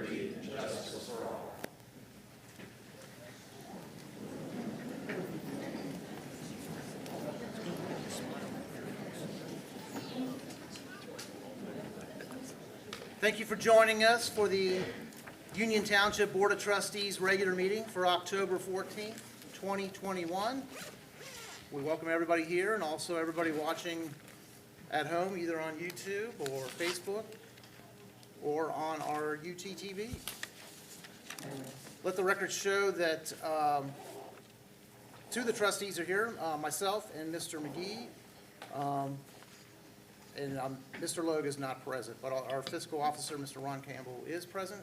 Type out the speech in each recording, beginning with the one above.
liberty, and justice for all. Thank you for joining us for the Union Township Board of Trustees regular meeting for October 14th, 2021. We welcome everybody here and also everybody watching at home, either on YouTube or Facebook or on our UTTV. Let the record show that two of the trustees are here, myself and Mr. McGee. Mr. Logue is not present, but our fiscal officer, Mr. Ron Campbell, is present.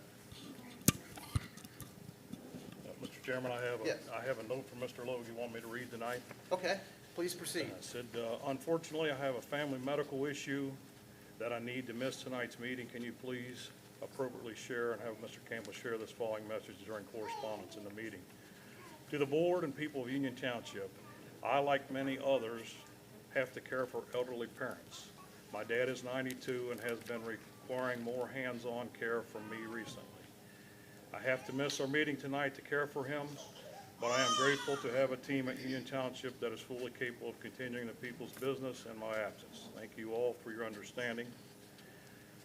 Mr. Chairman, Yes. I have a note from Mr. Logue you want me to read tonight. Okay, please proceed. I said, unfortunately, I have a family medical issue that I need to miss tonight's meeting. Can you please appropriately share and have Mr. Campbell share this following message during correspondence in the meeting? To the board and people of Union Township, I, like many others, have to care for elderly parents. My dad is 92 and has been requiring more hands-on care from me recently. I have to miss our meeting tonight to care for him, but I am grateful to have a team at Union Township that is fully capable of continuing the people's business in my absence. Thank you all for your understanding.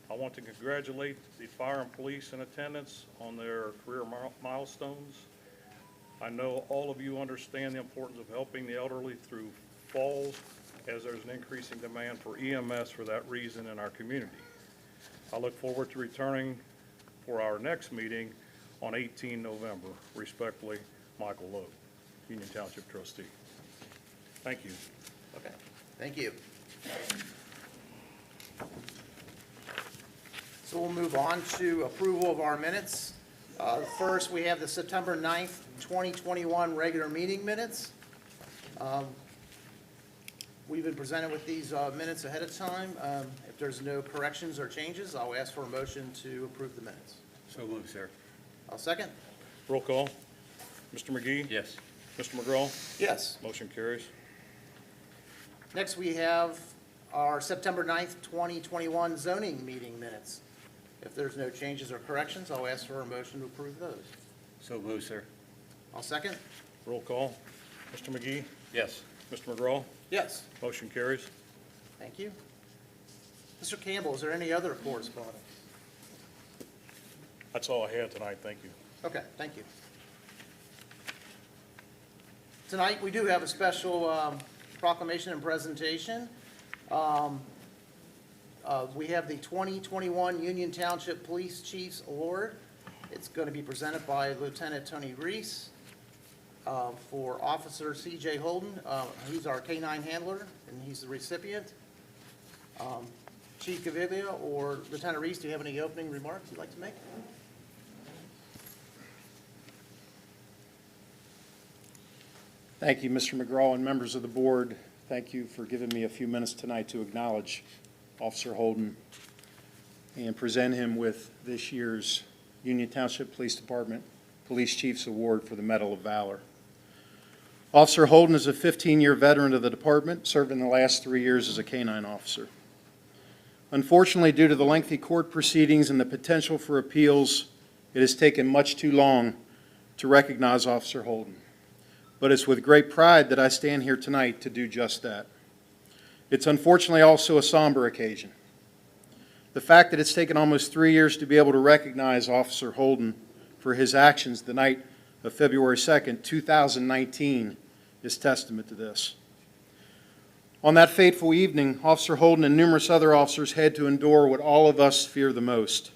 I want to congratulate the fire and police in attendance on their career milestones. I know all of you understand the importance of helping the elderly through falls, as there's an increasing demand for EMS for that reason in our community. I look forward to returning for our next meeting on 18 November. Respectfully, Michael Logue, Union Township trustee. Thank you. Okay, thank you. So we'll move on to approval of our minutes. First, we have the September 9th, 2021 regular meeting minutes. We've been presented with these minutes ahead of time. If there's no corrections or changes, I'll ask for a motion to approve the minutes. So moved, sir. I'll second. Roll call. Mr. McGee? Yes. Mr. McGraw? Yes. Motion carries. Next, we have our September 9th, 2021 zoning meeting minutes. If there's no changes or corrections, I'll ask for a motion to approve those. So moved, sir. I'll second. Roll call. Mr. McGee? Yes. Mr. McGraw? Yes. Motion carries. Thank you. Mr. Campbell, is there any other correspondence? That's all I had tonight. Thank you. Okay, thank you. Tonight, we do have a special proclamation and presentation. We have the 2021 Union Township Police Chiefs Award. It's going to be presented by Lieutenant Tony Reese for Officer C.J. Holden. He's our K-9 handler, and he's the recipient. Chief Gavilia or Lieutenant Reese, do you have any opening remarks you'd like to make? Thank you, Mr. McGraw, and members of the board. Thank you for giving me a few minutes tonight to acknowledge Officer Holden and present him with this year's Union Township Police Department Police Chiefs Award for the Medal of Valor. Officer Holden is a 15-year veteran of the department, served in the last 3 years as a K-9 officer. Unfortunately, due to the lengthy court proceedings and the potential for appeals, it has taken much too long to recognize Officer Holden. But it's with great pride that I stand here tonight to do just that. It's unfortunately also a somber occasion. The fact that it's taken almost 3 years to be able to recognize Officer Holden for his actions the night of February 2nd, 2019 is testament to this. On that fateful evening, Officer Holden and numerous other officers had to endure what all of us fear the most,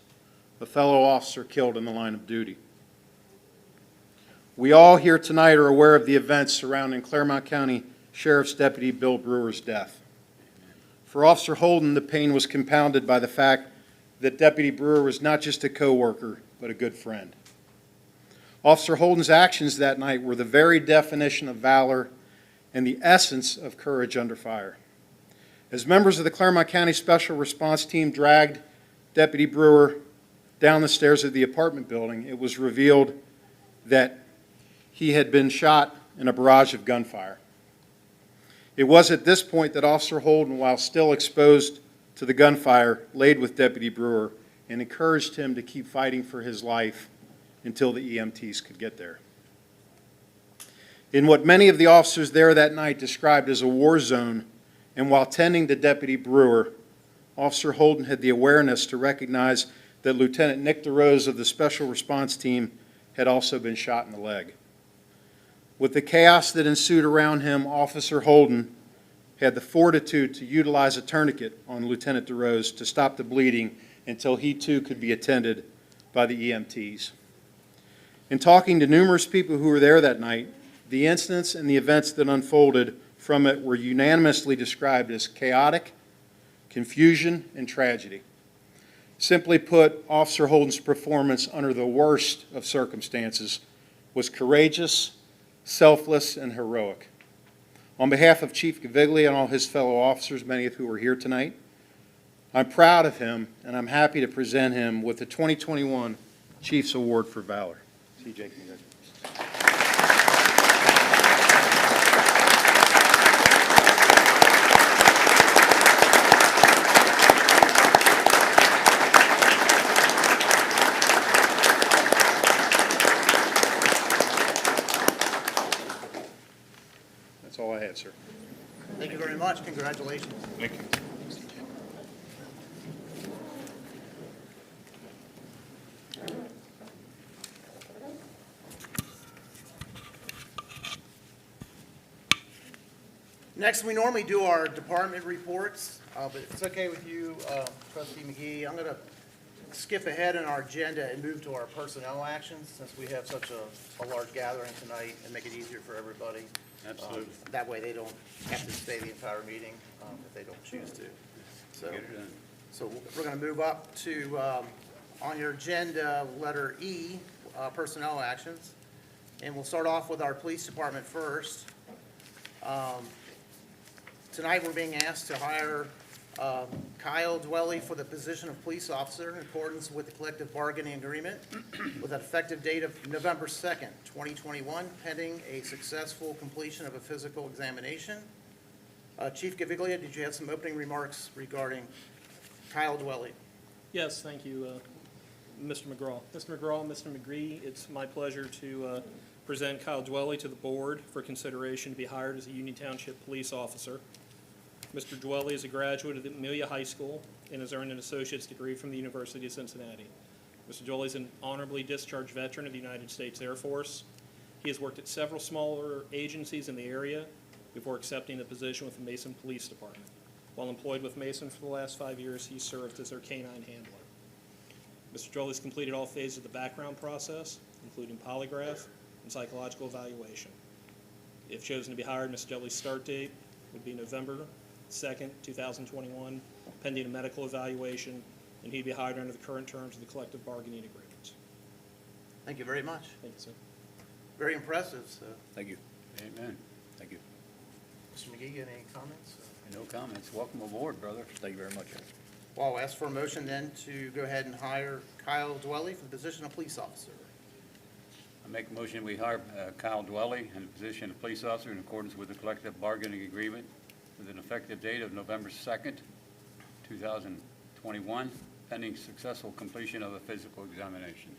a fellow officer killed in the line of duty. We all here tonight are aware of the events surrounding Clermont County Sheriff's Deputy Bill Brewer's death. For Officer Holden, the pain was compounded by the fact that Deputy Brewer was not just a co-worker, but a good friend. Officer Holden's actions that night were the very definition of valor and the essence of courage under fire. As members of the Clermont County Special Response Team dragged Deputy Brewer down the stairs of the apartment building, it was revealed that he had been shot in a barrage of gunfire. It was at this point that Officer Holden, while still exposed to the gunfire, laid with Deputy Brewer and encouraged him to keep fighting for his life until the EMTs could get there. In what many of the officers there that night described as a war zone, and while tending to Deputy Brewer, Officer Holden had the awareness to recognize that Lieutenant Nick DeRose of the Special Response Team had also been shot in the leg. With the chaos that ensued around him, Officer Holden had the fortitude to utilize a tourniquet on Lieutenant DeRose to stop the bleeding until he too could be attended by the EMTs. In talking to numerous people who were there that night, the incidents and the events that unfolded from it were unanimously described as chaotic, confusion, and tragedy. Simply put, Officer Holden's performance under the worst of circumstances was courageous, selfless, and heroic. On behalf of Chief Gaviglia and all his fellow officers, many of who are here tonight, I'm proud of him, and I'm happy to present him with the 2021 Chiefs Award for Valor. CJ, congratulations. That's all I had, sir. Thank you very much. Congratulations. Thank you. Next, we normally do our department reports, but if it's okay with you, Trustee McGee, I'm going to skip ahead in our agenda and move to our personnel actions, since we have such a large gathering tonight, and make it easier for everybody. Absolutely. That way, they don't have to stay the entire meeting if they don't choose to. So, Get it done. so we're going to move up to, on your agenda, letter E, personnel actions. And we'll start off with our police department first. Tonight, we're being asked to hire Kyle Dwelly for the position of police officer in accordance with the collective bargaining agreement with an effective date of November 2nd, 2021, pending a successful completion of a physical examination. Chief Gaviglia, did you have some opening remarks regarding Kyle Dwelly? Yes, thank you, Mr. McGraw. Mr. McGraw, Mr. McGree, it's my pleasure to present Kyle Dwelly to the board for consideration to be hired as a Union Township police officer. Mr. Dwelly is a graduate of Amelia High School and has earned an associate's degree from the University of Cincinnati. Mr. Dwelly is an honorably discharged veteran of the United States Air Force. He has worked at several smaller agencies in the area before accepting the position with the Mason Police Department. While employed with Mason for the last 5 years, he served as their canine handler. Mr. Dwelly has completed all phases of the background process, including polygraph and psychological evaluation. If chosen to be hired, Mr. Dwelly's start date would be November 2nd, 2021, pending a medical evaluation, and he'd be hired under the current terms of the collective bargaining agreements. Thank you very much. Thank you, sir. Very impressive. So, Thank you. Amen. Thank you. Mr. McGee, got any comments? No comments. Welcome aboard, brother. Thank you very much. Well, I'll ask for a motion then to go ahead and hire Kyle Dwelly for the position of police officer. I make a motion, we hire Kyle Dwelly in the position of police officer in accordance with the collective bargaining agreement with an effective date of November 2nd, 2021, pending successful completion of a physical examination.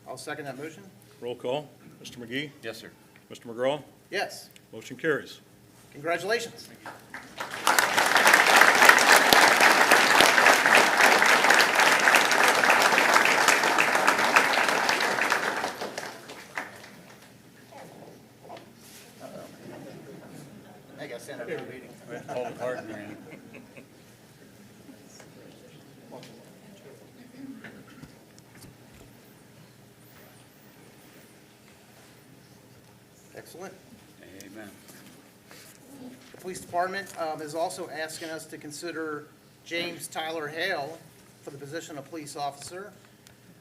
I'll second that motion. Roll call. Mr. McGee? Yes, sir. Mr. McGraw? Yes. Motion carries. Congratulations. I gotta stand up for the meeting. Hold the partner in. Excellent. Amen. The police department is also asking us to consider James Tyler Hale for the position of police officer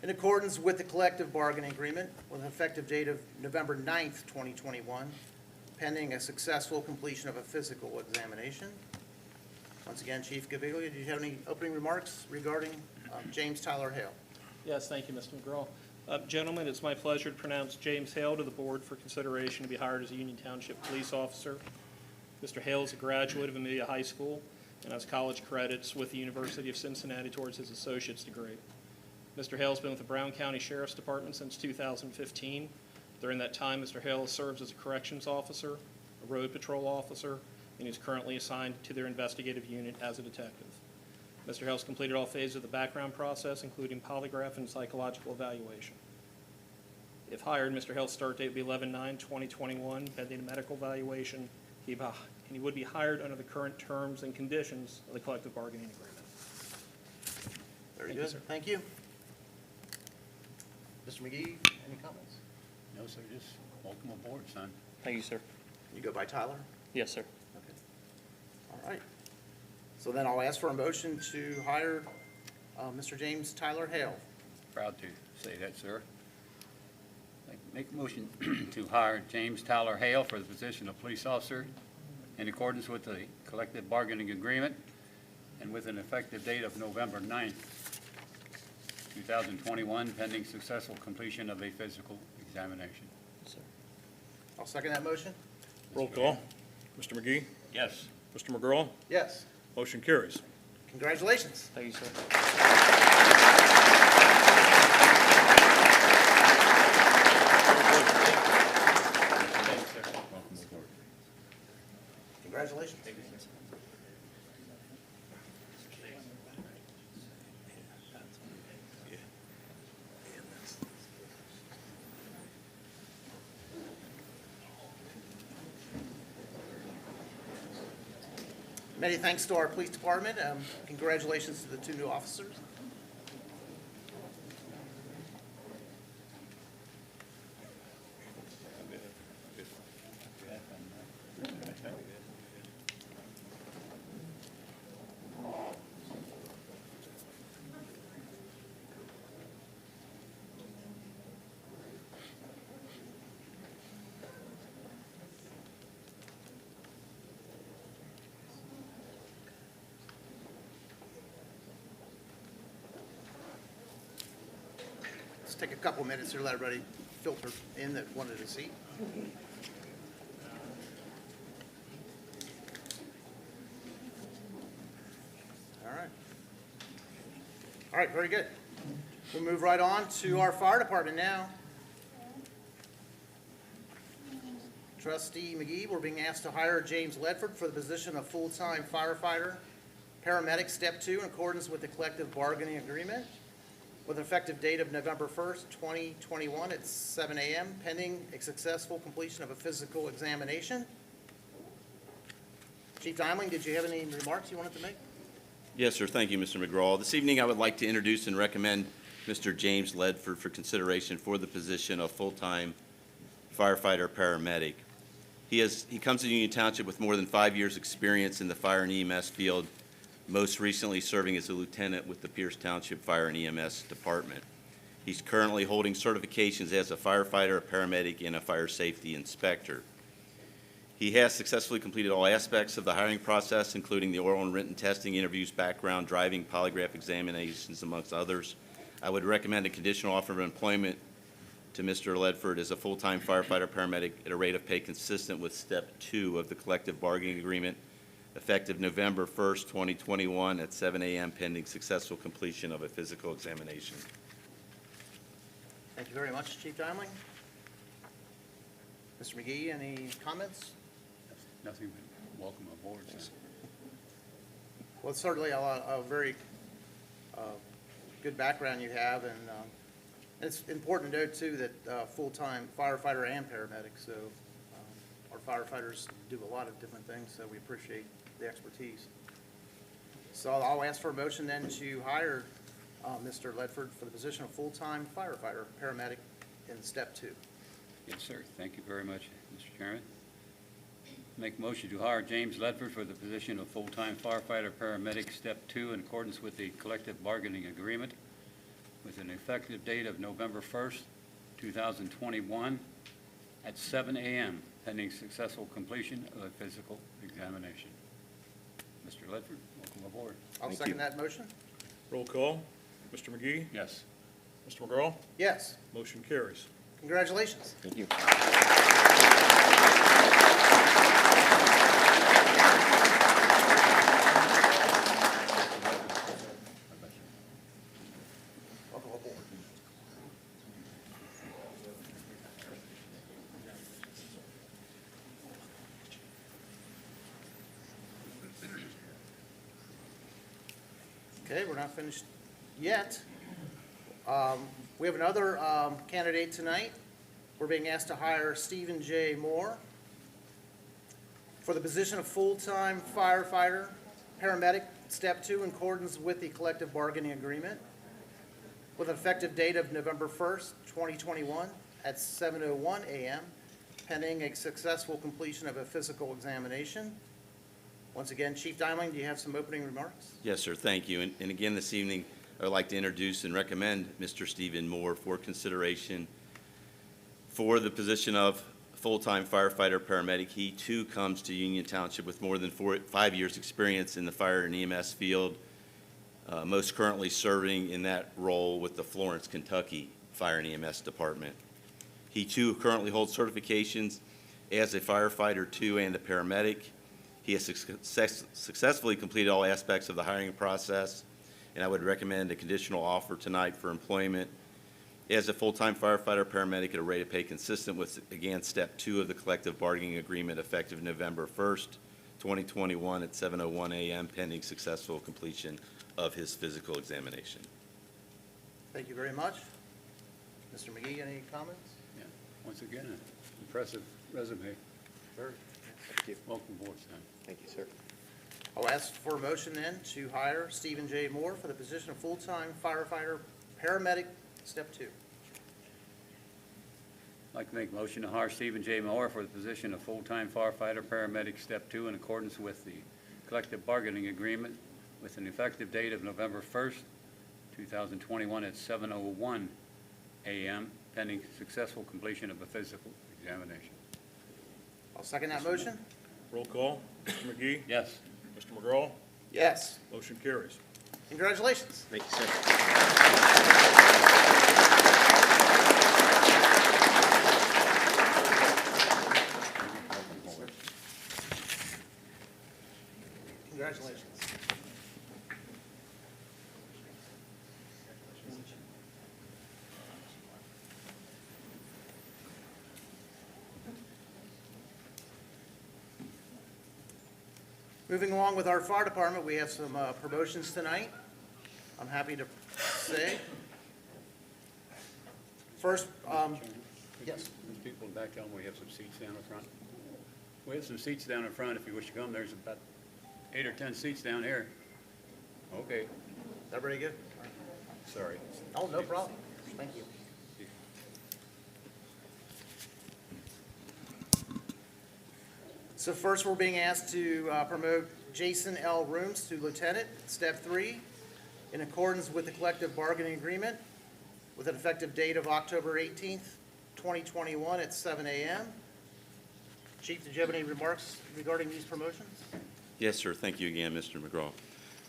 in accordance with the collective bargaining agreement with an effective date of November 9th, 2021, pending a successful completion of a physical examination. Once again, Chief Gaviglia, do you have any opening remarks regarding James Tyler Hale? Yes, thank you, Mr. McGraw. Gentlemen, it's my pleasure to pronounce James Hale to the board for consideration to be hired as a Union Township police officer. Mr. Hale is a graduate of Amelia High School and has college credits with the University of Cincinnati towards his associate's degree. Mr. Hale has been with the Brown County Sheriff's Department since 2015. During that time, Mr. Hale serves as a corrections officer, a road patrol officer, and is currently assigned to their investigative unit as a detective. Mr. Hale has completed all phases of the background process, including polygraph and psychological evaluation. If hired, Mr. Hale's start date would be 11/9/2021, pending a medical evaluation. He would be hired under the current terms and conditions of the collective bargaining agreement. Very Thank you, good. sir. Thank you. Mr. McGee, any comments? No, sir, just welcome aboard, son. Thank you, sir. You go by Tyler? Yes, sir. Okay. All right. So then I'll ask for a motion to hire Mr. James Tyler Hale. Proud to say that, sir. Make a motion to hire James Tyler Hale for the position of police officer in accordance with the collective bargaining agreement and with an effective date of November 9th, 2021, pending successful completion of a physical examination. Yes, sir. I'll second that motion. Roll call. Mr. McGee? Yes. Mr. McGraw? Yes. Motion carries. Congratulations. Thank you, sir. Welcome aboard. Congratulations. Many thanks to our police department. Congratulations to the two new officers. Let's take a couple minutes here, let everybody filter in that wanted a seat. All right, very good. We'll move right on to our fire department now. Trustee McGee, we're being asked to hire James Ledford for the position of full-time firefighter, paramedic, step 2, in accordance with the collective bargaining agreement, with an effective date of November 1st, 2021 at 7 a.m., pending a successful completion of a physical examination. Chief Dimling, did you have any remarks you wanted to make? Yes, sir. Thank you, Mr. McGraw. This evening, I would like to introduce and recommend Mr. James Ledford for consideration for the position of full-time firefighter paramedic. He comes to Union Township with more than 5 years' experience in the fire and EMS field, most recently serving as a lieutenant with the Pierce Township Fire and EMS Department. He's currently holding certifications as a firefighter, a paramedic, and a fire safety inspector. He has successfully completed all aspects of the hiring process, including the oral and written testing, interviews, background, driving, polygraph examinations, amongst others. I would recommend a conditional offer of employment to Mr. Ledford as a full-time firefighter paramedic at a rate of pay consistent with Step 2 of the collective bargaining agreement, effective November 1st, 2021 at 7 a.m. pending successful completion of a physical examination. Thank you very much, Chief Dimling. Mr. McGee, any comments? Nothing but welcome aboard, sir. Well, it's certainly a very good background you have, and it's important to note, too, that full-time firefighter and paramedic, so our firefighters do a lot of different things, so we appreciate the expertise. So I'll ask for a motion then to hire Mr. Ledford for the position of full-time firefighter, paramedic in Step 2. Yes, sir. Thank you very much, Mr. Chairman. Make a motion to hire James Ledford for the position of full-time firefighter paramedic, Step 2, in accordance with the collective bargaining agreement, with an effective date of November 1st, 2021, at 7 a.m., pending successful completion of a physical examination. Mr. Ledford, welcome aboard. I'll second that motion. Roll call. Mr. McGee? Yes. Mr. McGraw? Yes. Motion carries. Congratulations. Thank you. Okay, we're not finished yet. We have another candidate tonight. We're being asked to hire Stephen J. Moore for the position of full-time firefighter, paramedic, Step 2, in accordance with the collective bargaining agreement, with an effective date of November 1st, 2021, at 7:01 a.m., pending a successful completion of a physical examination. Once again, Chief Dimeling, do you have some opening remarks? Yes, sir, thank you. And again, this evening, I would like to introduce and recommend Mr. Stephen Moore for consideration for the position of full-time firefighter paramedic. He too comes to Union Township with more than 5 years' experience in the fire and EMS field, most currently serving in that role with the Florence, Kentucky Fire and EMS Department. He too currently holds certifications as a firefighter too and a paramedic. He has successfully completed all aspects of the hiring process, and I would recommend a conditional offer tonight for employment as a full-time firefighter paramedic at a rate of pay consistent with, again, Step 2 of the collective bargaining agreement effective November 1st, 2021 at 7:01 a.m. pending successful completion of his physical examination. Thank you very much. Mr. McGee, any comments? Yeah, once again, an impressive resume. Thank you. Welcome aboard, son. Thank you, sir. I'll ask for a motion then to hire Stephen J. Moore for the position of full-time firefighter paramedic, Step 2. I'd like to make a motion to hire Stephen J. Moore for the position of full-time firefighter paramedic Step 2 in accordance with the collective bargaining agreement with an effective date of November 1st, 2021 at 7:01 a.m. pending successful completion of a physical examination. I'll second that motion. Roll call. Mr. McGee? Yes. Mr. McGraw? Yes. Motion carries. Congratulations. Thank you, sir. Congratulations. Moving along with our fire department, we have some promotions tonight. I'm happy to say. First, yes. There's people in back down, we have some seats down in front. We have some seats down in front if you wish to come. There's about 8 or 10 seats down here. Okay, Is that pretty good? sorry. Oh, no problem. Thank you. So first, we're being asked to promote Jason L. Rooms to lieutenant, Step 3, in accordance with the collective bargaining agreement, with an effective date of October 18th, 2021 at 7 a.m. Chief, did you have any remarks regarding these promotions? Yes, sir. Thank you again, Mr. McGraw.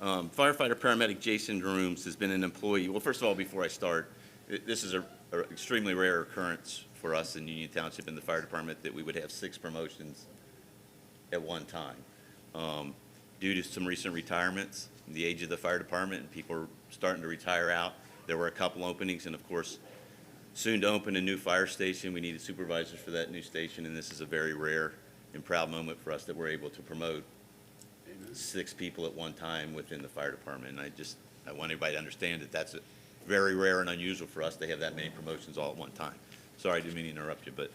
Firefighter paramedic Jason Rooms has been an employee. Well, first of all, before I start, this is an extremely rare occurrence for us in Union Township in the fire department that we would have 6 promotions at one time. Due to some recent retirements, the age of the fire department, and people are starting to retire out, there were a couple openings, and of course, soon to open a new fire station. We needed supervisors for that new station, and this is a very rare and proud moment for us that we're able to promote 6 people at one time within the fire department. And I want everybody to understand that that's very rare and unusual for us to have that many promotions all at one time. Sorry, I didn't mean to interrupt you, but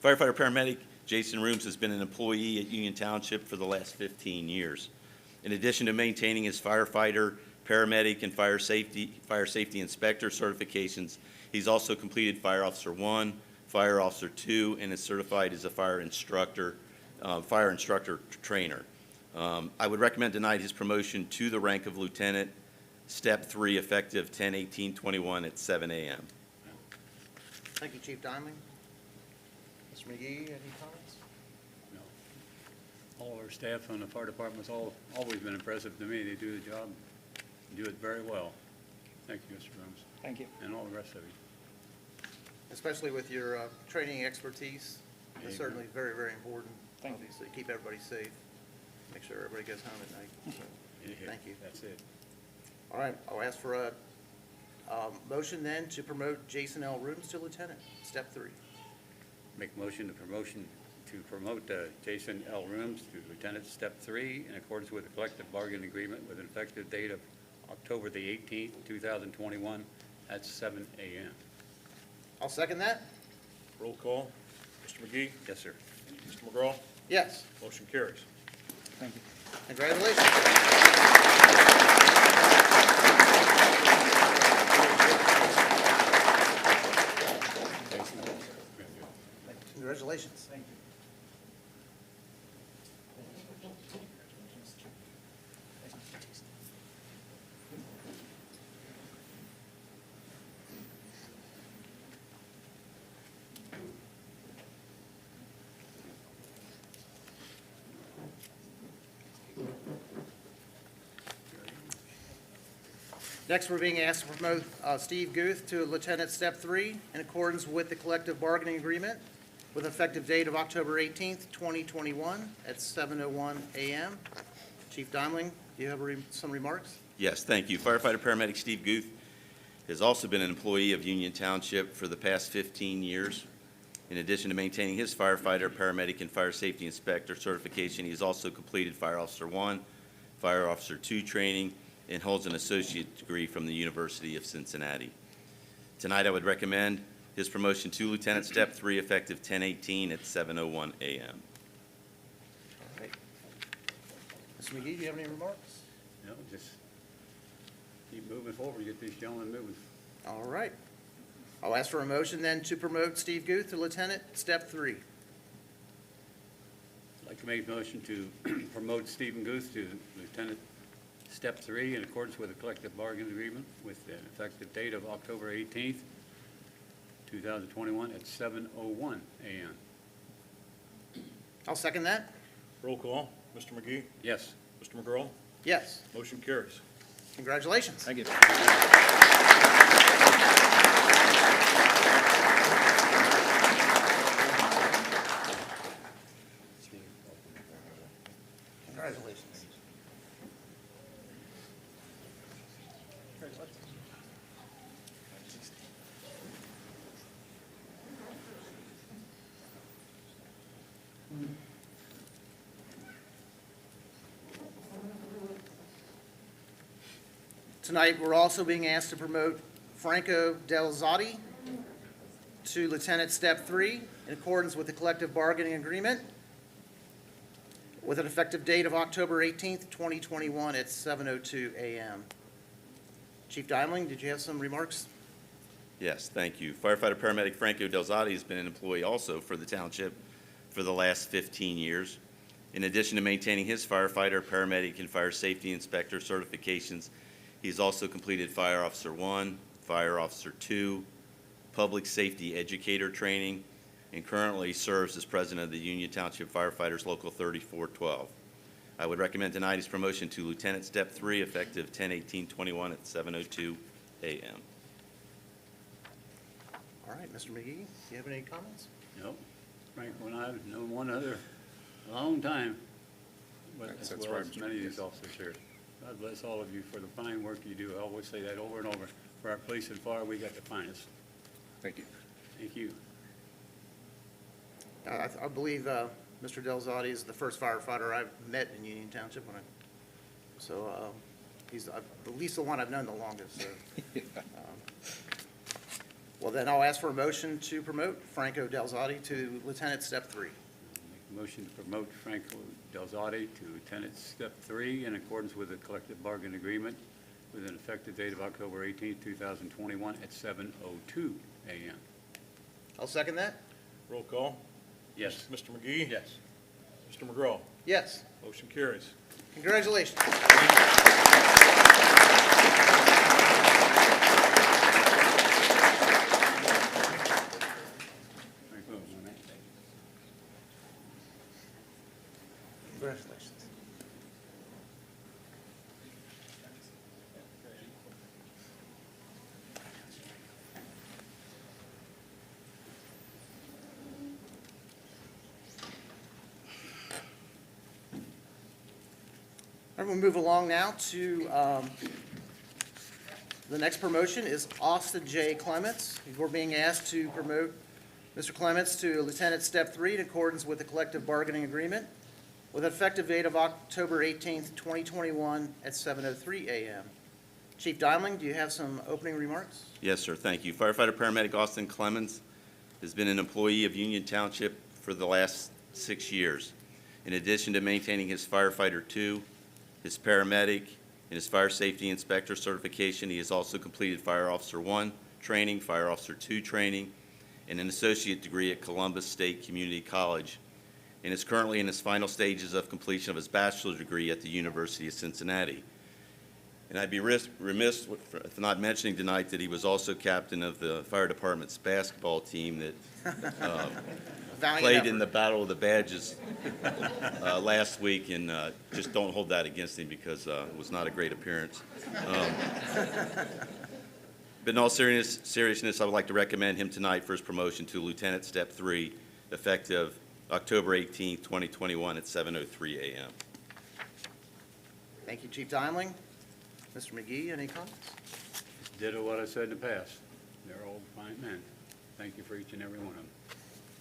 firefighter paramedic Jason Rooms has been an employee at Union Township for the last 15 years. In addition to maintaining his firefighter, paramedic, and fire safety inspector certifications, he's also completed Fire Officer 1, Fire Officer 2, and is certified as a fire instructor trainer. I would recommend tonight his promotion to the rank of lieutenant, Step 3, effective 10/18/21 at 7 a.m. Thank you, Chief Dimeling. Mr. McGee, any comments? No. All our staff on the fire department's always been impressive to me. They do the job, do it very well. Thank you, Mr. Rooms, Thank you. and all the rest of you. Especially with your training expertise. There It's you go. certainly very, very important, Thank you. obviously, keep everybody safe, make sure everybody goes home at night. So, Yeah, thank you. That's it. All right, I'll ask for a motion then to promote Jason L. Rooms to lieutenant, Step 3. Make a motion to promote Jason L. Rooms to Lieutenant Step 3 in accordance with the collective bargaining agreement with an effective date of October the 18th, 2021, at 7 a.m. I'll second that. Roll call. Mr. McGee? Yes, sir. Mr. McGraw? Yes. Motion carries. Thank you. Congratulations. Congratulations. Thank you. Next, we're being asked to promote Steve Guth to Lieutenant Step 3 in accordance with the collective bargaining agreement with effective date of October 18th, 2021 at 7:01 a.m. Chief Dimling, do you have some remarks? Yes, thank you. Firefighter paramedic Steve Guth has also been an employee of Union Township for the past 15 years. In addition to maintaining his firefighter, paramedic, and fire safety inspector certification, he has also completed Fire Officer 1, Fire Officer 2 training, and holds an associate degree from the University of Cincinnati. Tonight, I would recommend his promotion to Lieutenant Step 3 effective 10/18 at 7:01 a.m. All right. Mr. McGee, do you have any remarks? No, just keep moving forward, get these gentlemen moving. All right. I'll ask for a motion then to promote Steve Guth to Lieutenant Step 3. I'd like to make a motion to promote Stephen Guth to Lieutenant Step 3 in accordance with the collective bargaining agreement with an effective date of October 18th, 2021 at 7:01 a.m. I'll second that. Roll call. Mr. McGee? Yes. Mr. McGraw? Yes. Motion carries. Congratulations. Thank you. Congratulations. Tonight, we're also being asked to promote Franco Delzotti to Lieutenant Step 3 in accordance with the collective bargaining agreement with an effective date of October 18th, 2021 at 7:02 a.m. Chief Dimling, did you have some remarks? Yes, thank you. Firefighter paramedic Franco Delzotti has been an employee also for the township for the last 15 years. In addition to maintaining his firefighter, paramedic, and fire safety inspector certifications, he's also completed Fire Officer 1, Fire Officer 2, Public Safety Educator Training, and currently serves as president of the Union Township Firefighters Local 3412. I would recommend tonight his promotion to Lieutenant Step 3 effective 10/18/21 at 7:02 a.m. All right, Mr. McGee, do you have any comments? No. Frank and I've known one another a long time, but as well as many of these officers here. God bless all of you for the fine work you do. I always say that over and over. For our police and fire, we got the finest. Thank you. Thank you. I believe Mr. Delzotti is the first firefighter I've met in Union Township, so he's at least the one I've known the longest. So. Well, then I'll ask for a motion to promote Franco Delzotti to Lieutenant Step 3. Make a motion to promote Franco Delzotti to Lieutenant Step 3 in accordance with the collective bargaining agreement with an effective date of October 18, 2021 at 7:02 a.m. I'll second that. Roll call. Yes. Mr. McGee? Yes. Mr. McGraw? Yes. Motion carries. Congratulations. Congratulations. All right, we'll move along now to the next promotion is Austin J. Clements. We're being asked to promote Mr. Clements to Lieutenant Step 3 in accordance with the collective bargaining agreement with an effective date of October 18th, 2021 at 7:03 a.m. Chief Dimling, do you have some opening remarks? Yes, sir, thank you. Firefighter Paramedic Austin Clemens has been an employee of Union Township for the last 6 years. In addition to maintaining his Firefighter 2, his paramedic, and his Fire Safety Inspector certification, he has also completed Fire Officer 1 training, Fire Officer 2 training, and an associate degree at Columbus State Community College, and is currently in his final stages of completion of his bachelor's degree at the University of Cincinnati. And I'd be remiss if not mentioning tonight that he was also captain of the fire department's basketball team that Valiant played effort. in the Battle of the Badges last week, and just don't hold that against him because it was not a great appearance. But in all seriousness, I would like to recommend him tonight for his promotion to Lieutenant Step 3, effective October 18th, 2021 at 7:03 a.m. Thank you, Chief Dimling. Mr. McGee, any comments? Ditto what I said in the past. They're all fine men. Thank you for each and every one of them.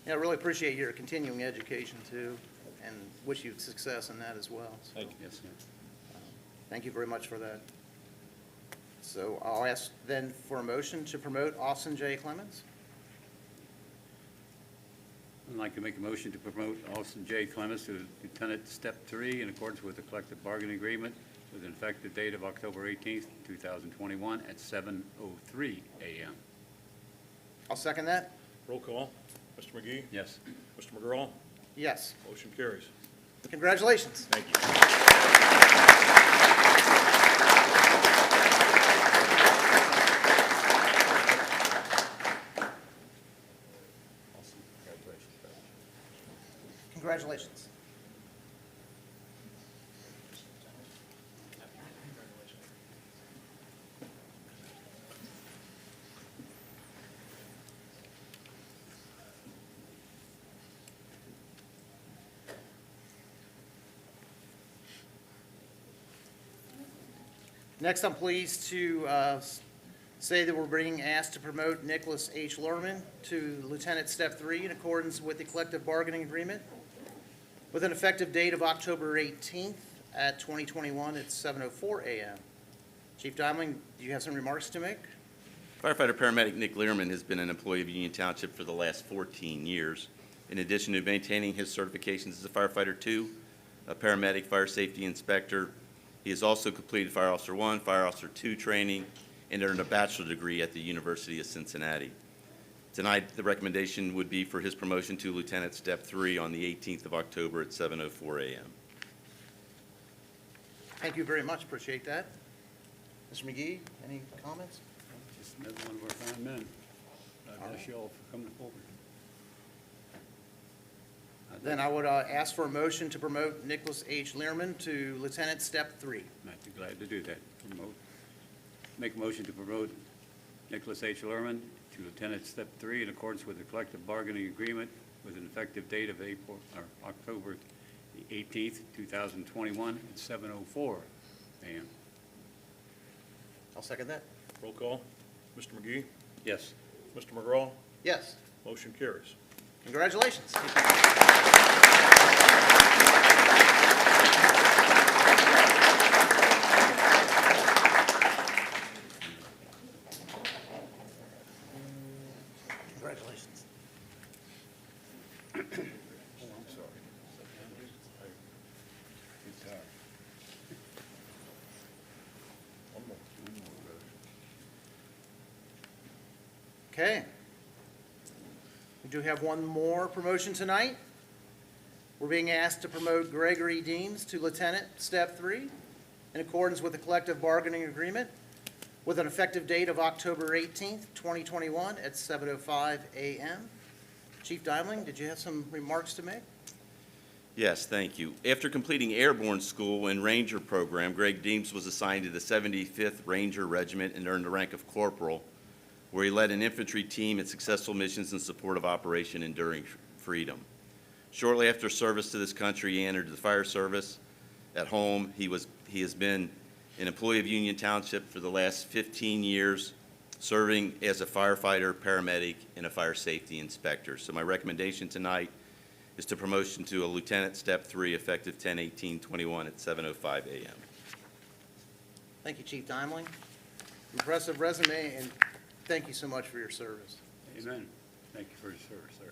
Yeah, I really appreciate your continuing education too, and wish you success in that as well. So, Yes, sir. thank you very much for that. So I'll ask then for a motion to promote Austin J. Clemens. I'd like to make a motion to promote Austin J. Clemens to Lieutenant Step 3 in accordance with the collective bargaining agreement with an effective date of October 18th, 2021 at 7:03 a.m. I'll second that. Roll call. Mr. McGee? Yes. Mr. McGraw? Yes. Motion carries. Congratulations. Thank you. Congratulations. Next, I'm pleased to say that we're being asked to promote Nicholas H. Lerman to Lieutenant Step 3 in accordance with the collective bargaining agreement with an effective date of October 18th at 2021 at 7:04 a.m. Chief Dimling, do you have some remarks to make? Firefighter Paramedic Nick Learman has been an employee of Union Township for the last 14 years. In addition to maintaining his certifications as a Firefighter 2, a paramedic, Fire Safety Inspector, he has also completed Fire Officer 1, Fire Officer 2 training, and earned a bachelor's degree at the University of Cincinnati. Tonight, the recommendation would be for his promotion to Lieutenant Step 3 on the 18th of October at 7:04 a.m. Thank you very much, appreciate that. Mr. McGee, any comments? Just another one of our fine men. God bless you all for coming forward. Then I would ask for a motion to promote Nicholas H. Learman to Lieutenant Step 3. I'd be glad to do that. Make a motion to promote Nicholas H. Lerman to Lieutenant Step 3 in accordance with the collective bargaining agreement with an effective date of October the 18th, 2021 at 7:04 a.m. I'll second that. Roll call. Mr. McGee? Yes. Mr. McGraw? Yes. Motion carries. Congratulations. Congratulations. Oh, I'm sorry. Okay. We do have one more promotion tonight. We're being asked to promote Gregory Deems to Lieutenant Step 3 in accordance with the collective bargaining agreement with an effective date of October 18th, 2021 at 7:05 a.m. Chief Dimling, did you have some remarks to make? Yes, thank you. After completing airborne school and Ranger program, Greg Deems was assigned to the 75th Ranger Regiment and earned the rank of corporal, where he led an infantry team at successful missions in support of Operation Enduring Freedom. Shortly after service to this country, he entered the fire service. At home, he has been an employee of Union Township for the last 15 years, serving as a firefighter, paramedic, and a fire safety inspector. So my recommendation tonight is to promotion to a Lieutenant Step 3 effective 10/18/21 at 7:05 a.m. Thank you, Chief Dimling. Impressive resume, and thank you so much for your service. Amen. Thank you for your service, sir.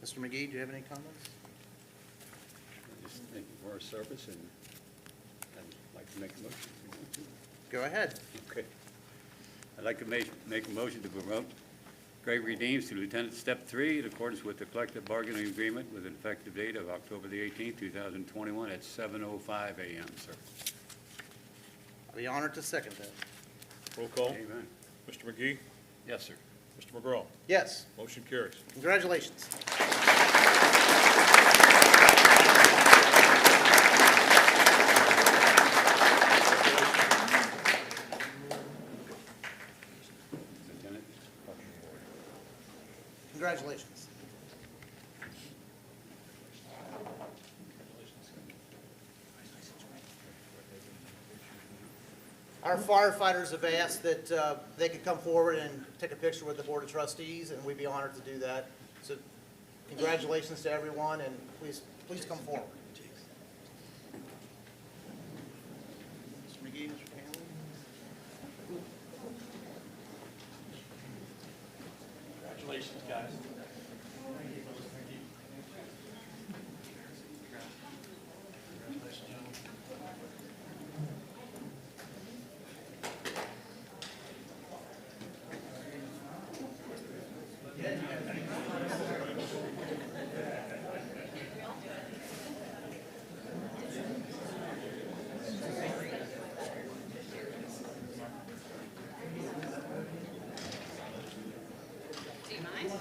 Mr. McGee, do you have any comments? Just thank you for our service, and I'd like to make a motion if you want to. Go ahead. Okay. I'd like to make a motion to promote Gregory Deems to Lieutenant Step 3 in accordance with the collective bargaining agreement with an effective date of October the 18th, 2021 at 7:05 a.m., sir. I'll be honored to second that. Roll call. Amen. Mr. McGee, Yes, sir. Mr. McGraw. Yes, Motion carries. congratulations. Lieutenant? Congratulations. Our firefighters have asked that they could come forward and take a picture with the Board of Trustees, and we'd be honored to do that. So congratulations to everyone, and please come forward. Mr. McGee, Mr. Campbell? Congratulations, guys. Do you mind?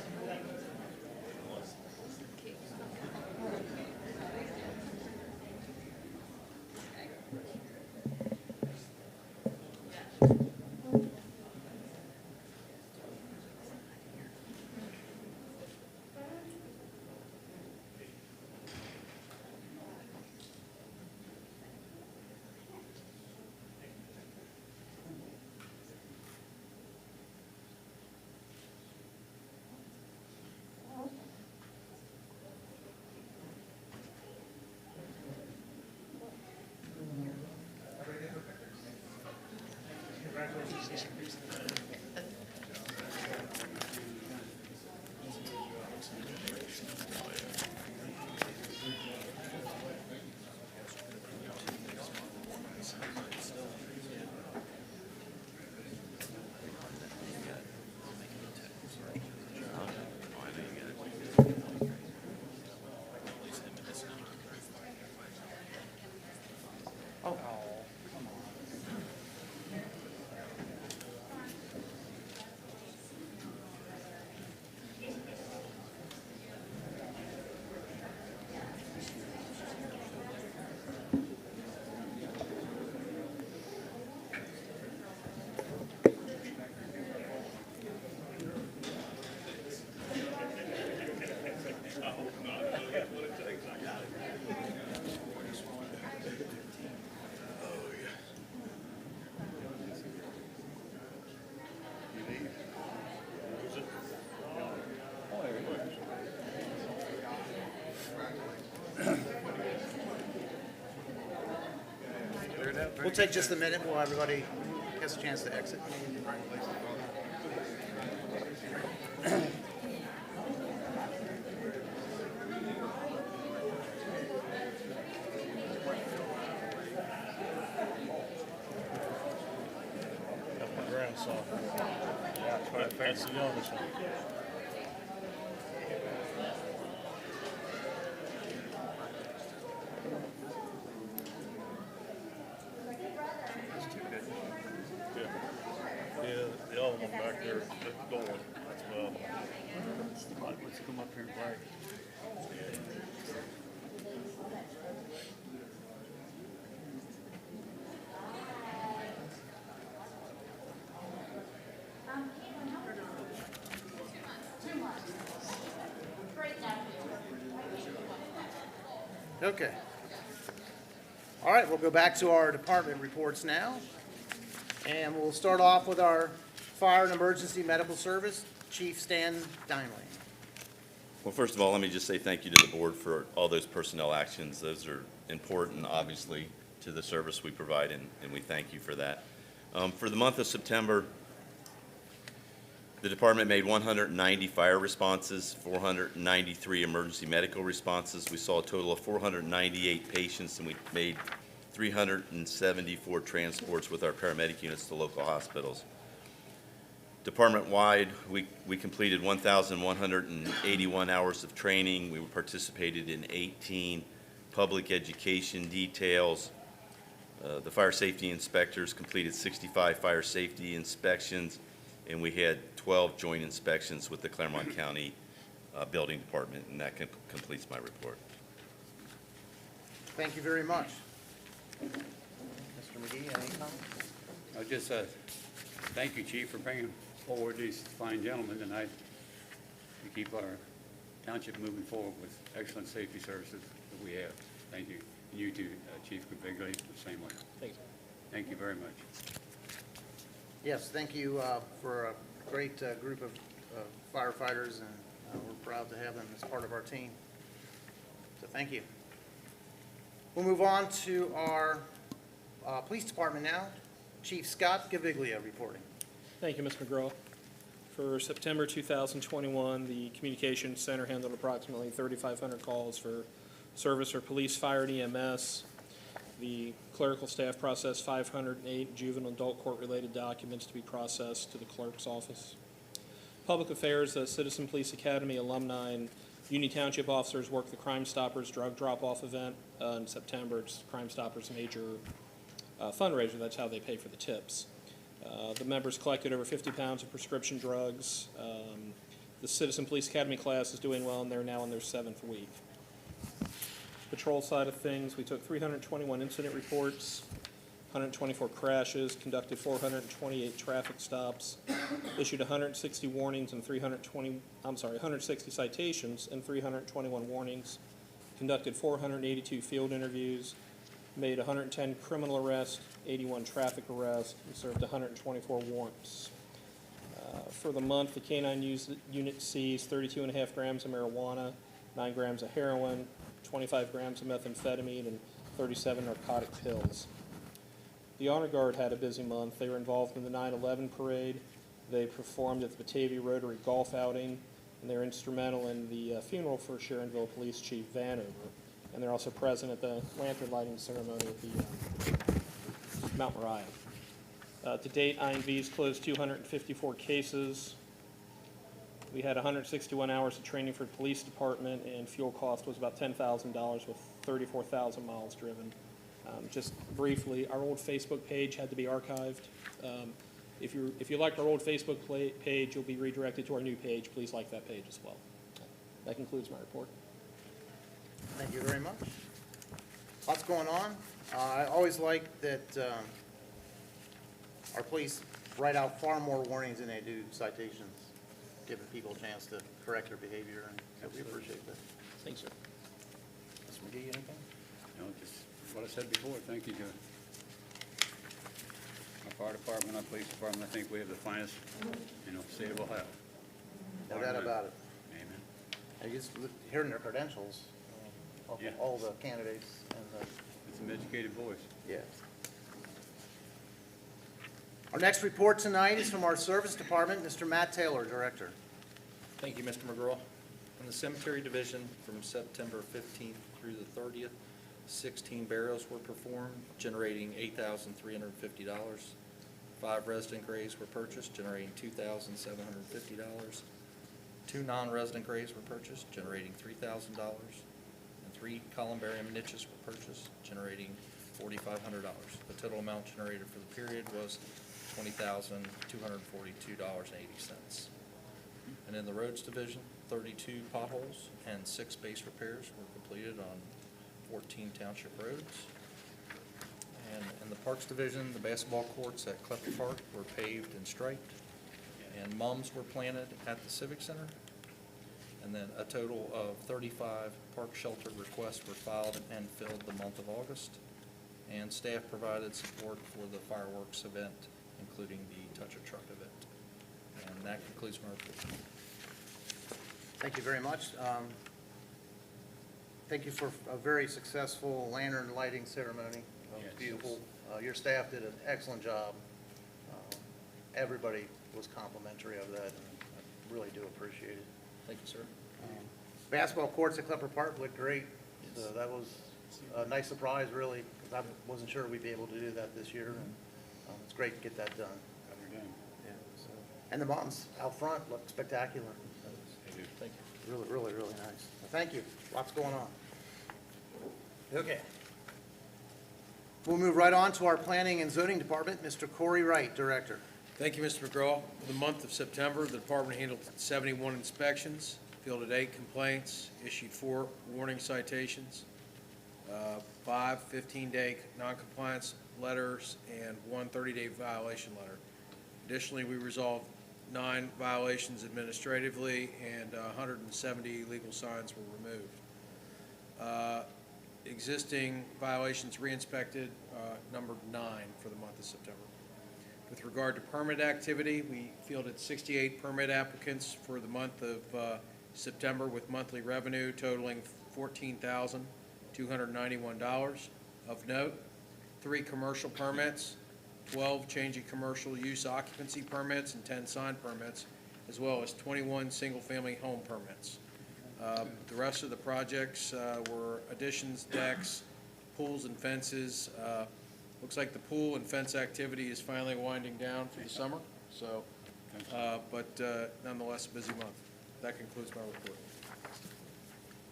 We'll take just a minute while everybody gets a chance to exit. That's my grandson. That's the youngest one. Yeah. Yeah, the other one back there, the door, that's the other one. Let's come up here and play. Okay. All right, we'll go back to our department reports now. And we'll start off with our Fire and Emergency Medical Service, Chief Stan Dinley. Well, first of all, let me just say thank you to the board for all those personnel actions. Those are important, obviously, to the service we provide, and we thank you for that. For the month of September, the department made 190 fire responses, 493 emergency medical responses. We saw a total of 498 patients, and we made 374 transports with our paramedic units to local hospitals. Department-wide, we completed 1,181 hours of training. We participated in 18 public education details. The fire safety inspectors completed 65 fire safety inspections, and we had 12 joint inspections with the Clermont County Building Department, and that completes my report. Thank you very much. Mr. McGee, any comments? I just thank you, Chief, for bringing forward these fine gentlemen tonight to keep our township moving forward with excellent safety services that we have. Thank you. And you too, Chief Caviglio, the same way. Thank you. Thank you very much. Yes, thank you for a great group of firefighters, and we're proud to have them as part of our team. So thank you. We'll move on to our police department now. Chief Scott Caviglio reporting. Thank you, Mr. McGraw. For September 2021, the Communications Center handled approximately 3,500 calls for service or police, fire, and EMS. The clerical staff processed 508 juvenile and adult court-related documents to be processed to the clerk's office. Public Affairs, Citizen Police Academy alumni and Union Township officers worked the Crime Stoppers drug drop-off event in September. It's Crime Stoppers' major fundraiser. That's how they pay for the tips. The members collected over 50 pounds of prescription drugs. The Citizen Police Academy class is doing well, and they're now in their 7th week. Patrol side of things, we took 321 incident reports, 124 crashes, conducted 428 traffic stops, issued 160 warnings and 160 citations and 321 warnings, conducted 482 field interviews, made 110 criminal arrests, 81 traffic arrests, and served 124 warrants. For the month, the K-9 unit seized 32.5 grams of marijuana, 9 grams of heroin, 25 grams of methamphetamine, and 37 narcotic pills. The Honor Guard had a busy month. They were involved in the 9/11 parade. They performed at the Batavia Rotary Golf outing, and they're instrumental in the funeral for Sharonville Police Chief Vanover. And they're also present at the lantern lighting ceremony at the Mount Moriah. To date, INV's closed 254 cases. We had 161 hours of training for the police department, and fuel cost was about $10,000 with 34,000 miles driven. Just briefly, our old Facebook page had to be archived. If you liked our old Facebook page, you'll be redirected to our new page. Please like that page as well. That concludes my report. Thank you very much. Lots going on. I always like that our police write out far more warnings than they do citations, giving people a chance to correct their behavior, and so we appreciate that. Thanks, sir. Mr. McGee, anything? No, just what I said before. Thank you to our fire department, our police department. I think we have the finest, state of Ohio. No doubt about it. Amen. I just hearing their credentials, of Yeah. all the candidates, and It's an educated voice. yeah. Our next report tonight is from our Service Department, Mr. Matt Taylor, Director. Thank you, Mr. McGraw. In the Cemetery Division, from September 15th through the 30th, 16 burials were performed, generating $8,350. 5 resident graves were purchased, generating $2,750. 2 non-resident graves were purchased, generating $3,000. And 3 columbarium niches were purchased, generating $4,500. The total amount generated for the period was $20,242.80. And in the Roads Division, 32 potholes and 6 base repairs were completed on 14 township roads. And in the Parks Division, the basketball courts at Clefty Park were paved and striped, and mums were planted at the Civic Center. And then a total of 35 park shelter requests were filed and filled the month of August. And staff provided support for the fireworks event, including the Touch a Truck event. And that concludes my report. Thank you very much. Thank you for a very successful lantern lighting ceremony. It was Yes. beautiful. Your staff did an excellent job. everybody was complimentary of that, and I really do appreciate it. Thank you, sir. Basketball courts at Klepper Park looked great, so that was a nice surprise, really, because I wasn't sure we'd be able to do that this year, and it's great to get that done. Yeah, so. And the mountains out front look spectacular. Thank you. Really, really, really nice. Thank you. Lots going on. Okay. We'll move right on to our Planning and Zoning Department. Mr. Corey Wright, Director. Thank you, Mr. McGraw. For the month of September, the department handled 71 inspections, fielded 8 complaints, issued 4 warning citations, 5 15-day noncompliance letters, and 1 30-day violation letter. Additionally, we resolved 9 violations administratively, and 170 legal signs were removed. Existing violations re-inspected, numbered 9 for the month of September. With regard to permit activity, we fielded 68 permit applicants for the month of September, with monthly revenue totaling $14,291. Of note, 3 commercial permits, 12 changing commercial use occupancy permits, and 10 sign permits, as well as 21 single-family home permits. The rest of the projects were additions, decks, pools, and fences. Looks like the pool and fence activity is finally winding down for the summer, so, but nonetheless, a busy month. That concludes my report.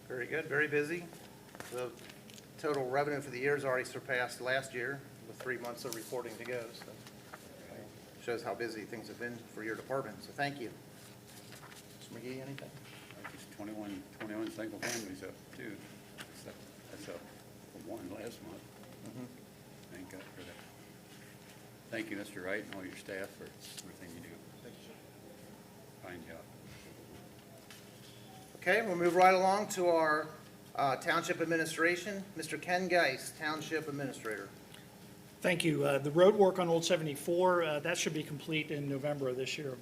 Very good, very busy. The total revenue for the year has already surpassed last year with 3 months of reporting to go, so shows how busy things have been for your department, so thank you. Mr. McGee, anything? Just 21 single families up, too. That's up from 1 last month. Thank God for that. Thank you, Mr. Wright, and all your staff for everything you do. Thank you, sir. Fine job. Okay, we'll move right along to our Township Administration. Mr. Ken Geis, Township Administrator. Thank you. The road work on Old 74, that should be complete in November of this year.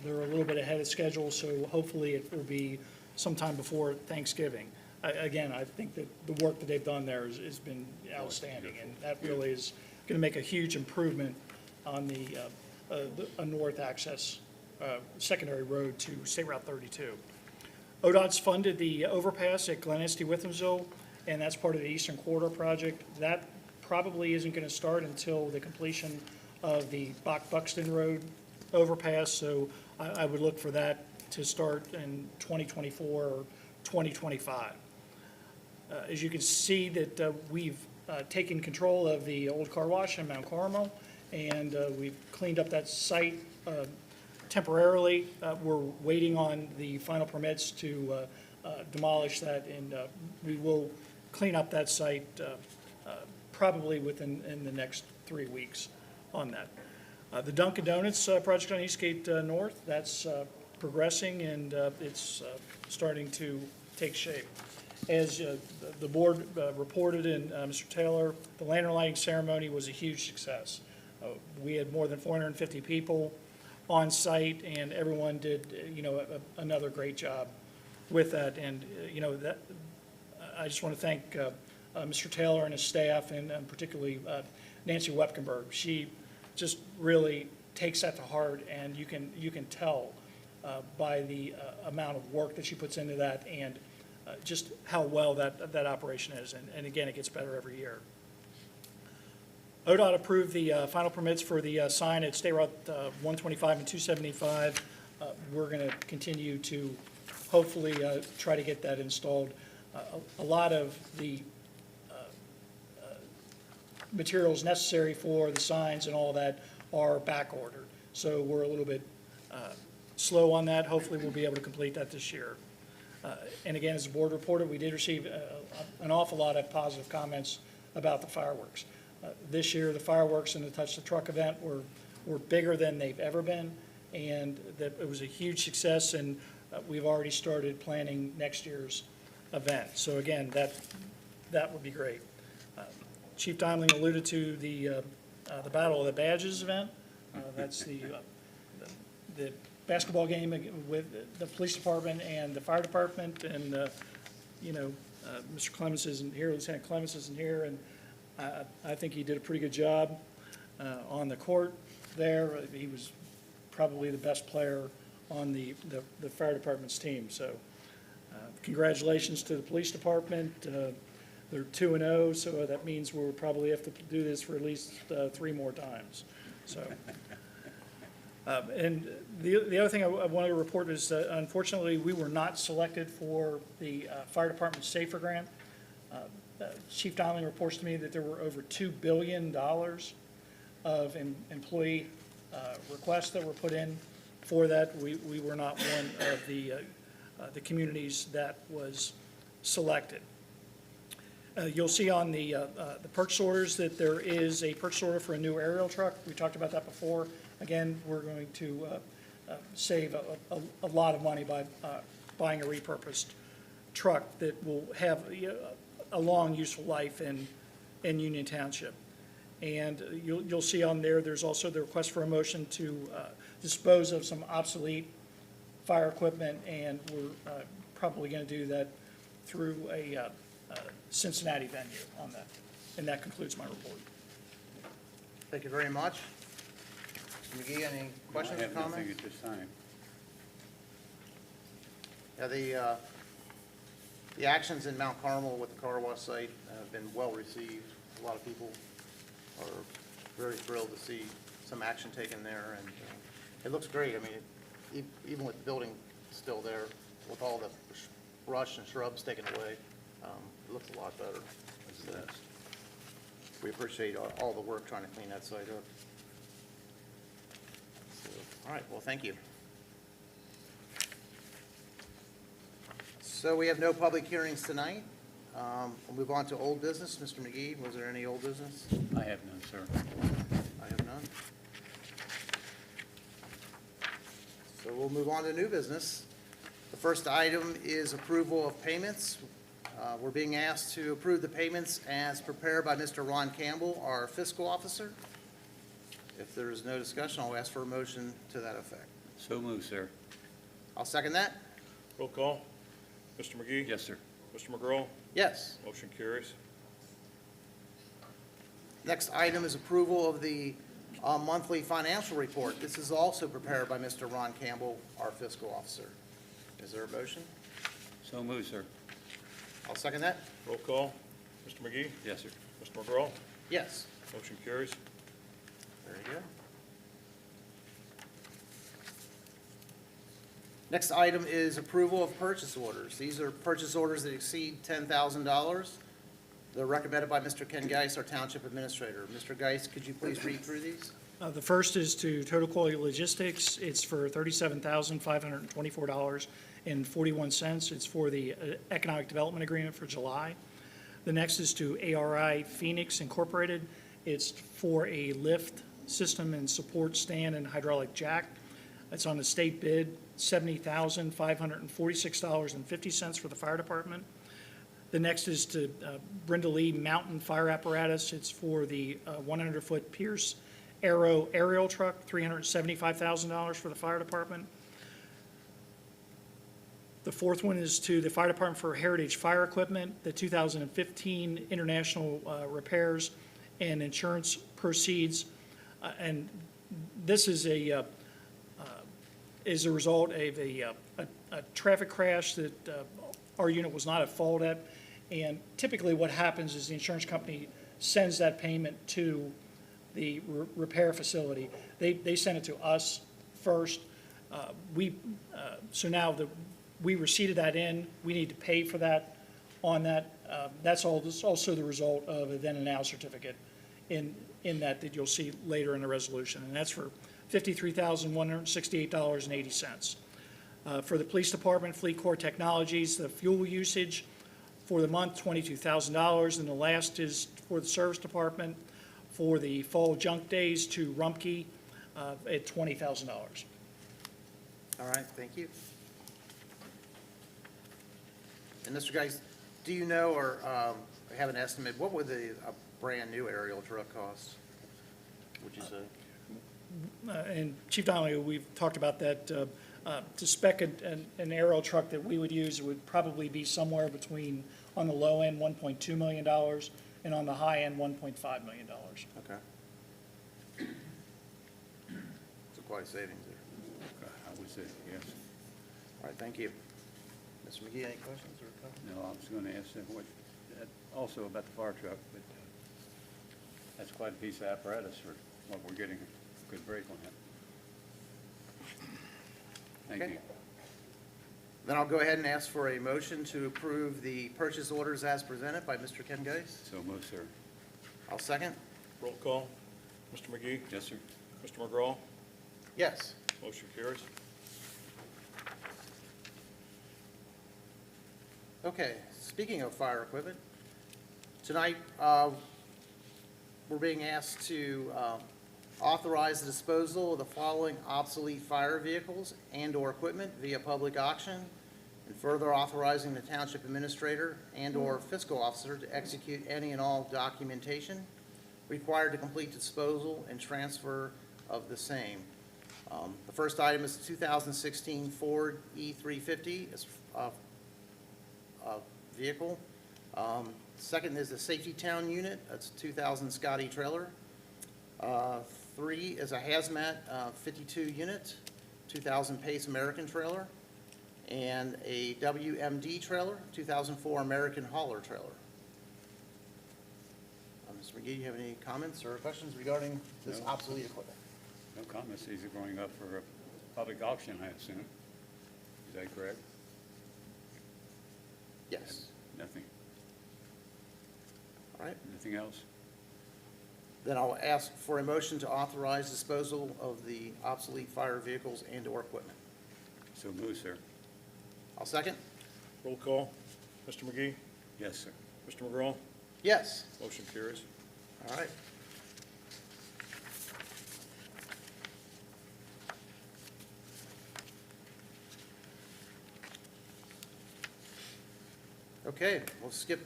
They're a little bit ahead of schedule, so hopefully it will be sometime before Thanksgiving. Again, I think that the work that they've done there has been outstanding, and that really is going to make a huge improvement on the north access secondary road to State Route 32. ODOT's funded the overpass at Glen Estee Withamsville, and that's part of the Eastern Corridor project. That probably isn't going to start until the completion of the Buxton Road overpass, so I would look for that to start in 2024 or 2025. As you can see that we've taken control of the old car wash in Mount Carmel, and we've cleaned up that site temporarily. We're waiting on the final permits to demolish that, and we will clean up that site probably in the next 3 weeks on that. The Dunkin' Donuts project on Eastgate North, that's progressing, and it's starting to take shape. As the board reported, and Mr. Taylor, the lantern lighting ceremony was a huge success. We had more than 450 people on site, and everyone did, another great job with that. And, that I just want to thank Mr. Taylor and his staff, and particularly Nancy Wepkenberg. She just really takes that to heart, and you can tell by the amount of work that she puts into that, and just how well that operation is. And again, it gets better every year. ODOT approved the final permits for the sign at State Route 125 and 275. We're going to continue to hopefully try to get that installed. A lot of the materials necessary for the signs and all that are back ordered. So we're a little bit slow on that. Hopefully we'll be able to complete that this year. And again, as the board reported, we did receive an awful lot of positive comments about the fireworks. This year, the fireworks and the Touch the Truck event were bigger than they've ever been, and that it was a huge success, and we've already started planning next year's event. So again, that would be great. Chief Dimling alluded to the Battle of the Badges event. That's the basketball game with the police department and the fire department, and Mr. Clemens isn't here, Lieutenant Clemens isn't here, and I think he did a pretty good job on the court there. He was probably the best player on the fire department's team. So congratulations to the police department. They're 2-0, so that means we'll probably have to do this for at least 3 more times. So, and the other thing I wanted to report is that unfortunately, we were not selected for the fire department SAFER grant. Chief Donnelly reports to me that there were over $2 billion of employee requests that were put in for that. We were not one of the communities that was selected. You'll see on the purchase orders that there is a purchase order for a new aerial truck. We talked about that before. Again, we're going to save a lot of money by buying a repurposed truck that will have a long, useful life in Union Township. And you'll see on there, there's also the request for a motion to dispose of some obsolete fire equipment, and we're probably going to do that through a Cincinnati venue on that. And that concludes my report. Thank you very much. Mr. McGee, any questions I or have nothing comments? at this time. Yeah, the actions in Mount Carmel with the car wash site have been well received. A lot of people are very thrilled to see some action taken there, and it looks great. I mean, even with the building still there, with all the brush and shrubs taken away, it looks a lot better. So, we appreciate all the work trying to clean that site up. So, all right, well, thank you. So we have no public hearings tonight. We'll move on to old business. Mr. McGee, was there any old business? I have none, sir. I have none. So we'll move on to new business. The first item is approval of payments. We're being asked to approve the payments as prepared by Mr. Ron Campbell, our fiscal officer. If there is no discussion, I'll ask for a motion to that effect. So moved, sir. I'll second that. Roll call. Mr. McGee? Yes, sir. Mr. McGraw? Yes. Motion carries. Next item is approval of the monthly financial report. This is also prepared by Mr. Ron Campbell, our fiscal officer. Is there a motion? So moved, sir. I'll second that. Roll call. Mr. McGee? Yes, sir. Mr. McGraw? Yes. Motion carries. Very good. Next item is approval of purchase orders. These are purchase orders that exceed $10,000. They're recommended by Mr. Ken Geis, our Township Administrator. Mr. Geis, could you please read through these? The first is to Total Quality Logistics. It's for $37,524.41. It's for the Economic Development Agreement for July. The next is to ARI Phoenix Incorporated. It's for a lift system and support stand and hydraulic jack. It's on the state bid, $70,546.50 for the fire department. The next is to Brenda Lee Mountain Fire Apparatus. It's for the 100-foot Pierce Arrow aerial truck, $375,000 for the fire department. The fourth one is to the fire department for Heritage Fire Equipment, the 2015 international repairs and insurance proceeds. And this is a result of a traffic crash that our unit was not at fault at. And typically what happens is the insurance company sends that payment to the repair facility. They send it to us first. So now we receipted that in. We need to pay for that on that. That's also the result of a then and now certificate in that you'll see later in the resolution. And that's for $53,168.80. For the police department, Fleet Core Technologies, the fuel usage for the month, $22,000. And the last is for the service department for the fall junk days to Rumpke at $20,000. All right, thank you. And Mr. Geis, do you know or have an estimate, what would a brand-new aerial truck cost, would you say? And Chief Donnelly, we've talked about that. To spec an aerial truck that we would use, it would probably be somewhere between, on the low end, $1.2 million, and on the high end, $1.5 million. Okay. So quite a savings there. I would say yes. All right, thank you. Mr. McGee, any questions or comments? No, I was going to ask them what, also about the fire truck, but that's quite a piece of apparatus for what we're getting a good break on that. Thank Okay. you. Then I'll go ahead and ask for a motion to approve the purchase orders as presented by Mr. Ken Geis. So moved, sir. I'll second. Roll call. Mr. McGee? Yes, sir. Mr. McGraw? Yes. Motion carries. Okay, speaking of fire equipment, tonight, we're being asked to authorize the disposal of the following obsolete fire vehicles and/or equipment via public auction, and further authorizing the township administrator and/or fiscal officer to execute any and all documentation required to complete disposal and transfer of the same. The first item is the 2016 Ford E350. It's vehicle. Second is the Safety Town unit. That's a 2000 Scotty trailer. 3 is a hazmat 52 unit, 2000 Pace American trailer, and a WMD trailer, 2004 American hauler trailer. Mr. McGee, you have any comments or questions regarding this No. obsolete equipment? No comments. These are going up for a public auction, I assume. Is that correct? Yes. Nothing. All right. Nothing else? Then I'll ask for a motion to authorize disposal of the obsolete fire vehicles and/or equipment. So moved, sir. I'll second. Roll call. Mr. McGee? Yes, sir. Mr. McGraw? Yes. Motion carries. All right. Okay, we'll skip,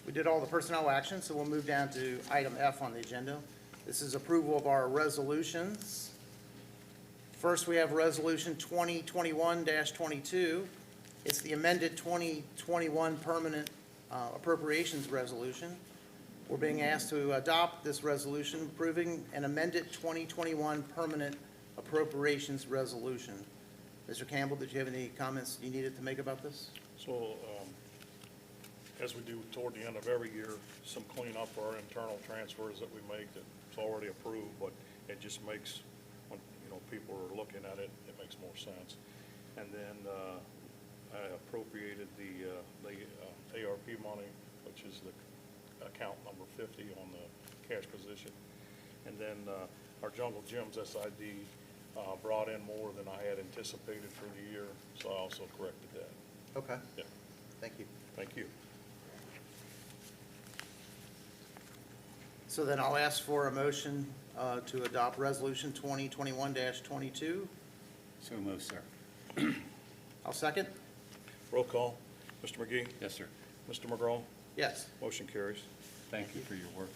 we did all the personnel actions, so we'll move down to item F on the agenda. This is approval of our resolutions. First, we have Resolution 2021-22. It's the amended 2021 Permanent Appropriations Resolution. We're being asked to adopt this resolution approving an amended 2021 Permanent Appropriations Resolution. Mr. Campbell, did you have any comments you needed to make about this? So, as we do toward the end of every year, some cleanup for our internal transfers that we make that's already approved, but it just makes, when, people are looking at it, it makes more sense. And then, I appropriated the ARP money, which is the account number 50 on the cash position. And then, our Jungle Gyms SID, brought in more than I had anticipated for the year, so I also corrected that. Okay. Yeah, Thank you. thank you. So then I'll ask for a motion to adopt Resolution 2021-22. So moved, sir. I'll second. Roll call. Mr. McGee? Yes, sir. Mr. McGraw? Yes. Motion carries. Thank you for your work,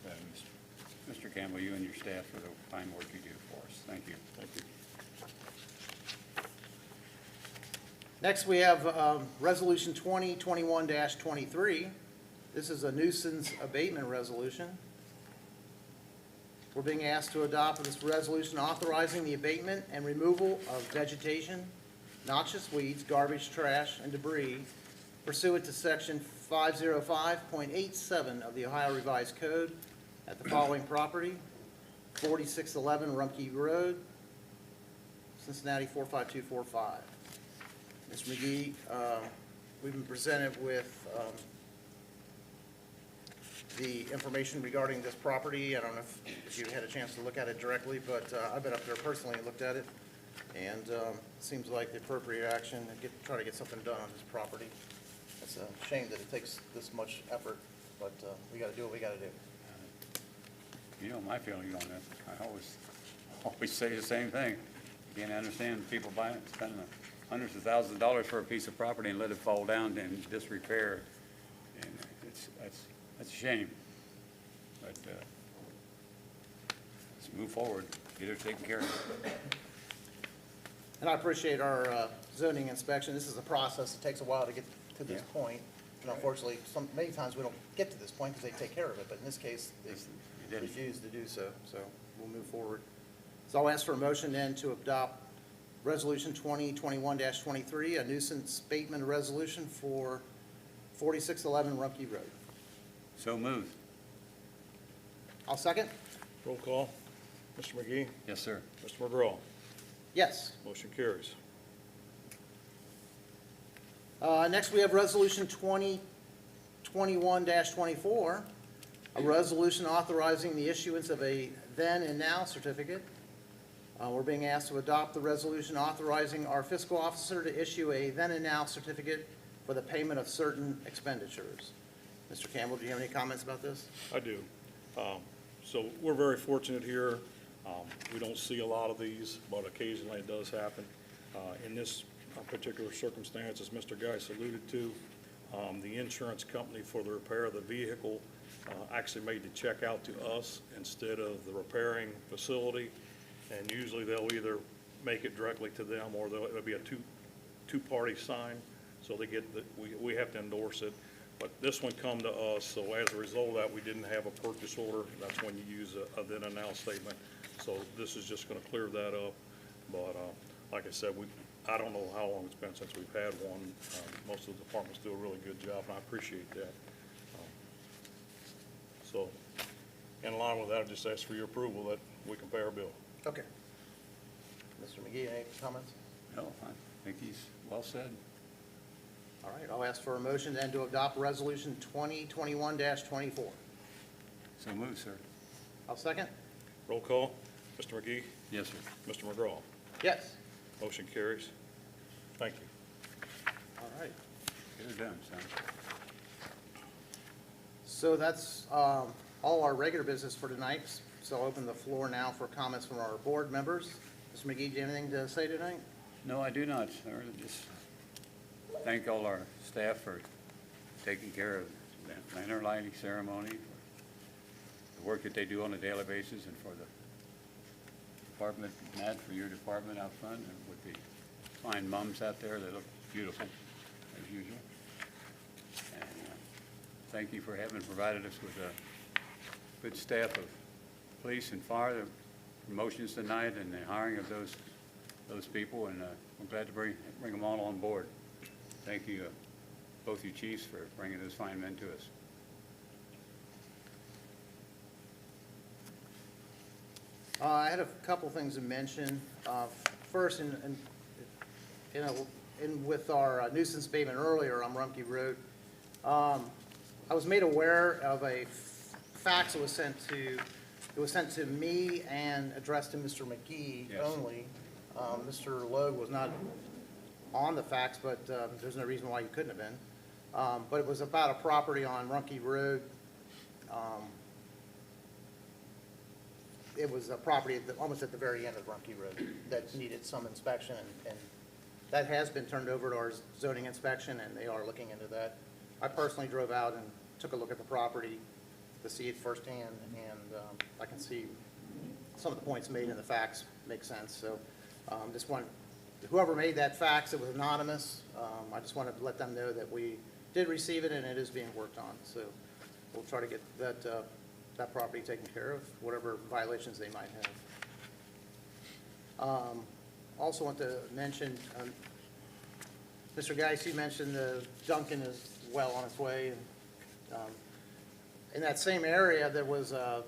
Mr. Campbell, you and your staff for the fine work you do for us. Thank you. Thank you. Next, we have Resolution 2021-23. This is a nuisance abatement resolution. We're being asked to adopt this resolution authorizing the abatement and removal of vegetation, noxious weeds, garbage, trash, and debris pursuant to Section 505.87 of the Ohio Revised Code at the following property: 4611 Rumpke Road, Cincinnati 45245. Mr. McGee, we've been presented with the information regarding this property. I don't know if you had a chance to look at it directly, but I've been up there personally and looked at it, and it seems like the appropriate action to try to get something done on this property. It's a shame that it takes this much effort, but we got to do what we got to do. You know my feelings on that. I always say the same thing. You can't understand people spending hundreds of thousands of dollars for a piece of property and let it fall down in disrepair. And that's a shame. But let's move forward, get it taken care of. And I appreciate our zoning inspection. This is a process. It takes a while to get to this Yeah. point. And unfortunately, many times we don't get to this point because they take care of it. But in this case, they You didn't. refused to do so. So we'll move forward. So I'll ask for a motion then to adopt Resolution 2021-23, a nuisance abatement resolution for 4611 Rumpke Road. So moved. I'll second. Roll call. Mr. McGee, Yes, sir. Mr. McGraw. Yes. Motion carries. Next, we have Resolution 2021-24, a resolution authorizing the issuance of a then and now certificate. We're being asked to adopt the resolution authorizing our fiscal officer to issue a then and now certificate for the payment of certain expenditures. Mr. Campbell, do you have any comments about this? I do. So we're very fortunate here. We don't see a lot of these, but occasionally it does happen. In this particular circumstance, as Mr. Geis alluded to, the insurance company for the repair of the vehicle actually made the check out to us instead of the repairing facility. And usually they'll either make it directly to them or it'll be a two-party sign. So they get we have to endorse it. But this one come to us, so as a result of that, we didn't have a purchase order. That's when you use a then and now statement. So this is just gonna clear that up. But, like I said, I don't know how long it's been since we've had one. Most of the departments do a really good job, and I appreciate that. So, in line with that, I just ask for your approval that we can pay our bill. Okay. Mr. McGee, any comments? No, I think he's well said. All right, I'll ask for a motion then to adopt Resolution 2021-24. So moved, sir. I'll second. Roll call. Mr. McGee, Yes, sir. Mr. McGraw. Yes. Motion carries. Thank you. All right. Get her done, son. So that's all our regular business for tonight. So I'll open the floor now for comments from our board members. Mr. McGee, do you have anything to say tonight? No, I do not, sir. Just thank all our staff for taking care of the lantern lighting ceremony, for the work that they do on a daily basis, and for the department, Matt, for your department out front, and with the fine mums out there. They look beautiful, as usual. And thank you for having provided us with a good staff of police and fire, the promotions tonight, and the hiring of those people, and I'm glad to bring them all on board. Thank you, both you chiefs, for bringing those fine men to us. I had a couple things to mention. First, with our nuisance abatement earlier on Rumpke Road, I was made aware of a fax that was sent to me and addressed to Mr. McGee Yes. only. Mr. Logue was not on the fax, but there's no reason why he couldn't have been. But it was about a property on Rumpke Road. It was a property almost at the very end of Rumpke Road that needed some inspection, and that has been turned over to our zoning inspection, and they are looking into that. I personally drove out and took a look at the property to see it firsthand, and I can see some of the points made in the fax make sense. So just want, whoever made that fax, it was anonymous. I just wanted to let them know that we did receive it, and it is being worked on. So we'll try to get that property taken care of, whatever violations they might have. Also want to mention, Mr. Geis, you mentioned the Duncan is well on its way. And in that same area, there was a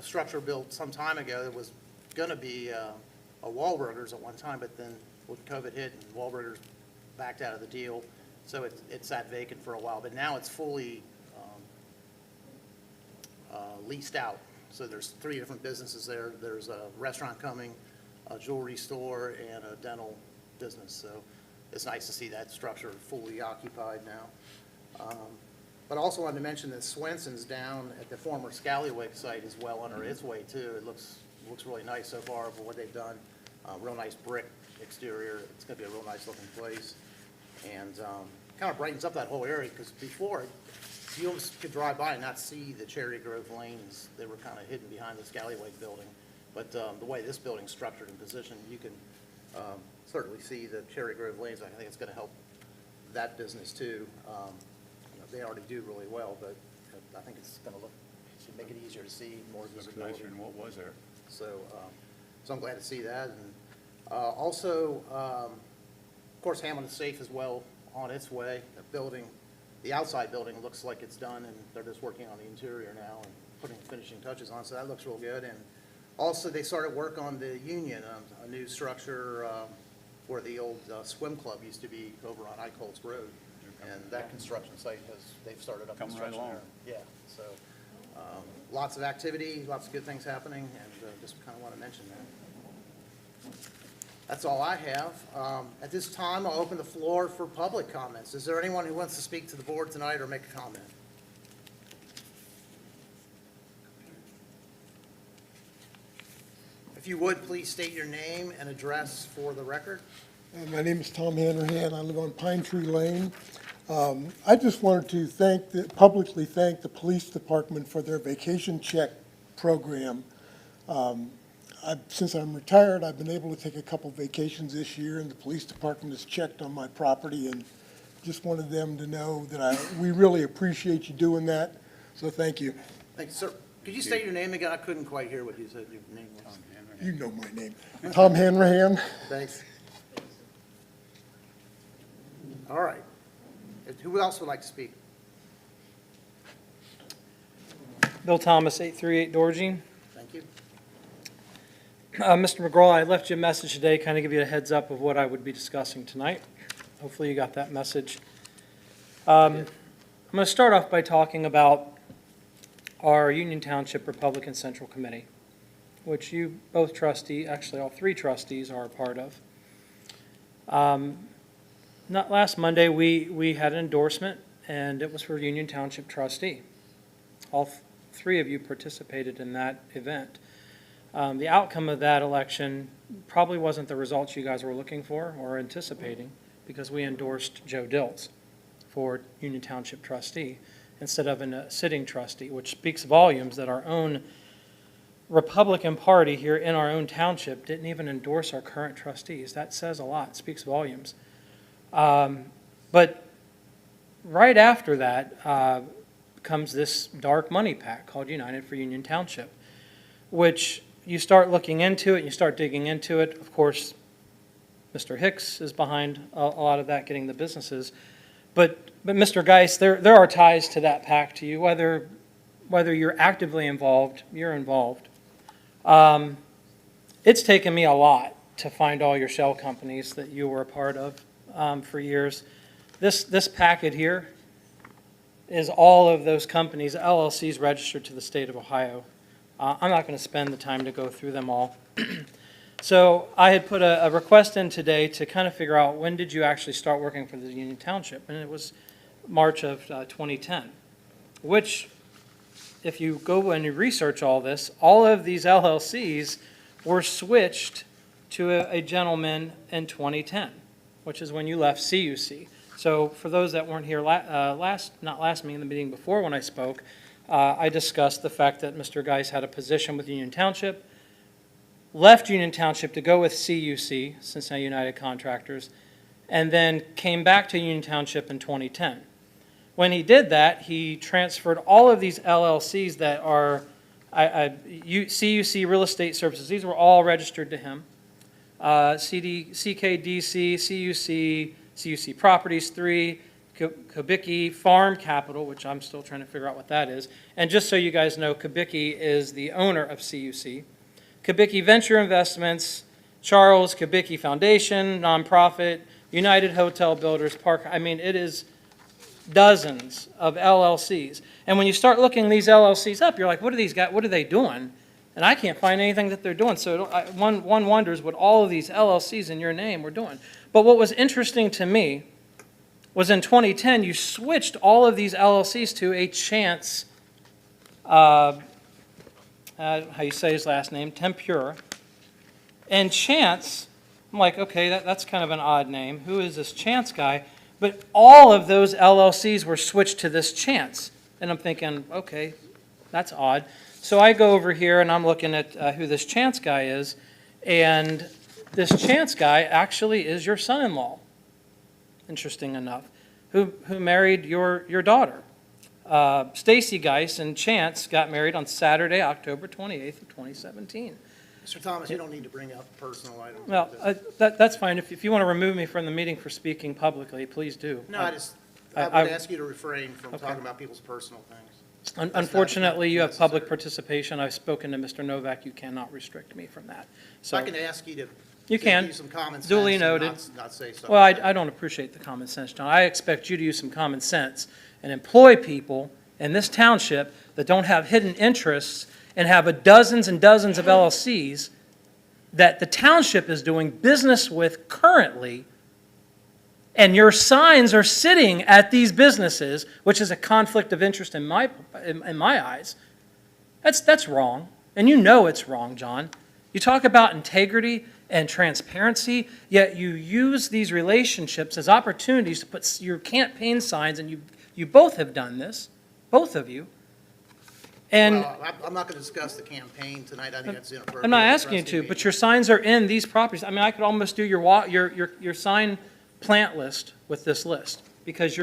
structure built some time ago that was going to be a Wahlburgers at one time, but then when COVID hit and Wahlburgers backed out of the deal, so it sat vacant for a while. But now it's fully leased out. So there's 3 different businesses there. There's a restaurant coming, a jewelry store, and a dental business. So it's nice to see that structure fully occupied now. But I also wanted to mention that Swenson's down at the former Scallywag site is well under its way too. It looks really nice so far for what they've done. Real nice brick exterior. It's going to be a real nice looking place. And kind of brightens up that whole area, because before you almost could drive by and not see the Cherry Grove lanes. They were kind of hidden behind the Scallywag building. But the way this building's structured and positioned, you can certainly see the Cherry Grove lanes. I think it's going to help that business too. They already do really well, but I think it's going to should make it easier to see, more Looks visibility. nicer than what was there. So, so I'm glad to see that. Also, of course, Hammond is safe as well on its way. The outside building looks like it's done, and they're just working on the interior now and putting finishing touches on, so that looks real good. And also, they started work on the Union, a new structure where the old swim club used to be over on Eichholz Road. And that construction site they've started up Coming right construction along. there. Yeah, so lots of activity, lots of good things happening, and just kind of want to mention that. That's all I have. At this time, I'll open the floor for public comments. Is there anyone who wants to speak to the board tonight or make a comment? If you would, please state your name and address for the record. My name is Tom Hanrahan. I live on Pine Tree Lane. I just wanted to publicly thank the police department for their vacation check program. Since I'm retired, I've been able to take a couple vacations this year, and the police department has checked on my property, and just wanted them to know that we really appreciate you doing that, so thank you. Thank you, sir. Could you state your name again? I couldn't quite hear what you said your name was. You know my name. Tom Hanrahan. Thanks. All right. Who else would like to speak? Bill Thomas, 838 Dorjeen. Thank you. Mr. McGraw, I left you a message today, kind of give you a heads up of what I would be discussing tonight. Hopefully you got that message. I'm going to start off by talking about our Union Township Republican Central Committee, which you both actually all three trustees are a part of. Not last Monday, we had an endorsement, and it was for Union Township trustee. All three of you participated in that event. The outcome of that election probably wasn't the results you guys were looking for or anticipating, because we endorsed Joe Dilts for Union Township trustee instead of a sitting trustee, which speaks volumes that our own Republican Party here in our own township didn't even endorse our current trustees. That says a lot, speaks volumes. But right after that comes this dark money PAC called United for Union Township, which you start looking into it, and you start digging into it. Of course, Mr. Hicks is behind a lot of that, getting the businesses. But Mr. Geis, there are ties to that PAC to you, whether you're actively involved, you're involved. It's taken me a lot to find all your shell companies that you were a part of for years. This packet here is all of those companies, LLCs registered to the state of Ohio. I'm not going to spend the time to go through them all. So I had put a request in today to kind of figure out when did you actually start working for the Union Township, and it was March of 2010, which, if you go and you research all this, all of these LLCs were switched to a gentleman in 2010, which is when you left CUC. So for those that weren't here not last meeting, the meeting before when I spoke, I discussed the fact that Mr. Geis had a position with Union Township, left Union Township to go with CUC, Cincinnati United Contractors, and then came back to Union Township in 2010. When he did that, he transferred all of these LLCs that are CUC Real Estate Services. These were all registered to him. CKDC, CUC, CUC Properties 3, Kubicki Farm Capital, which I'm still trying to figure out what that is. And just so you guys know, Kubicki is the owner of CUC. Kubicki Venture Investments, Charles Kubicki Foundation, nonprofit, United Hotel Builders, Park. I mean, it is dozens of LLCs. And when you start looking these LLCs up, you're like, what are these guys, what are they doing? And I can't find anything that they're doing. So one wonders what all of these LLCs in your name were doing. But what was interesting to me was in 2010, you switched all of these LLCs to a Chance, how you say his last name, Tempura. And Chance, I'm like, okay, that's kind of an odd name. Who is this Chance guy? But all of those LLCs were switched to this Chance. And I'm thinking, okay, that's odd. So I go over here and I'm looking at who this Chance guy is. And this Chance guy actually is your son-in-law, interesting enough, who married your daughter. Stacy Geis and Chance got married on Saturday, October 28th of 2017. Mr. Thomas, you don't need to bring up personal items. Well, that's fine. If you want to remove me from the meeting for speaking publicly, please do. No, I I- would ask you to refrain from Okay. talking about people's personal things. Unfortunately, you have public necessary. participation. I've spoken to Mr. Novak. You cannot restrict me from that. So I So, can ask you to. You to can. use some common sense. Duly and noted. Not say something. well, I don't appreciate the common sense, John. I expect you to use some common sense and employ people in this township that don't have hidden interests and have dozens and dozens of LLCs that the township is doing business with currently, and your signs are sitting at these businesses, which is a conflict of interest in my eyes. That's wrong, and you know it's wrong, John. You talk about integrity and transparency, yet you use these relationships as opportunities to put your campaign signs, and you both have done this, both of you. And Well, I'm not going to discuss the campaign tonight. I think that's inappropriate. I'm not at a asking you trustee to, but meeting. your signs are in these properties. I mean, I could almost do your sign plant list with this list, because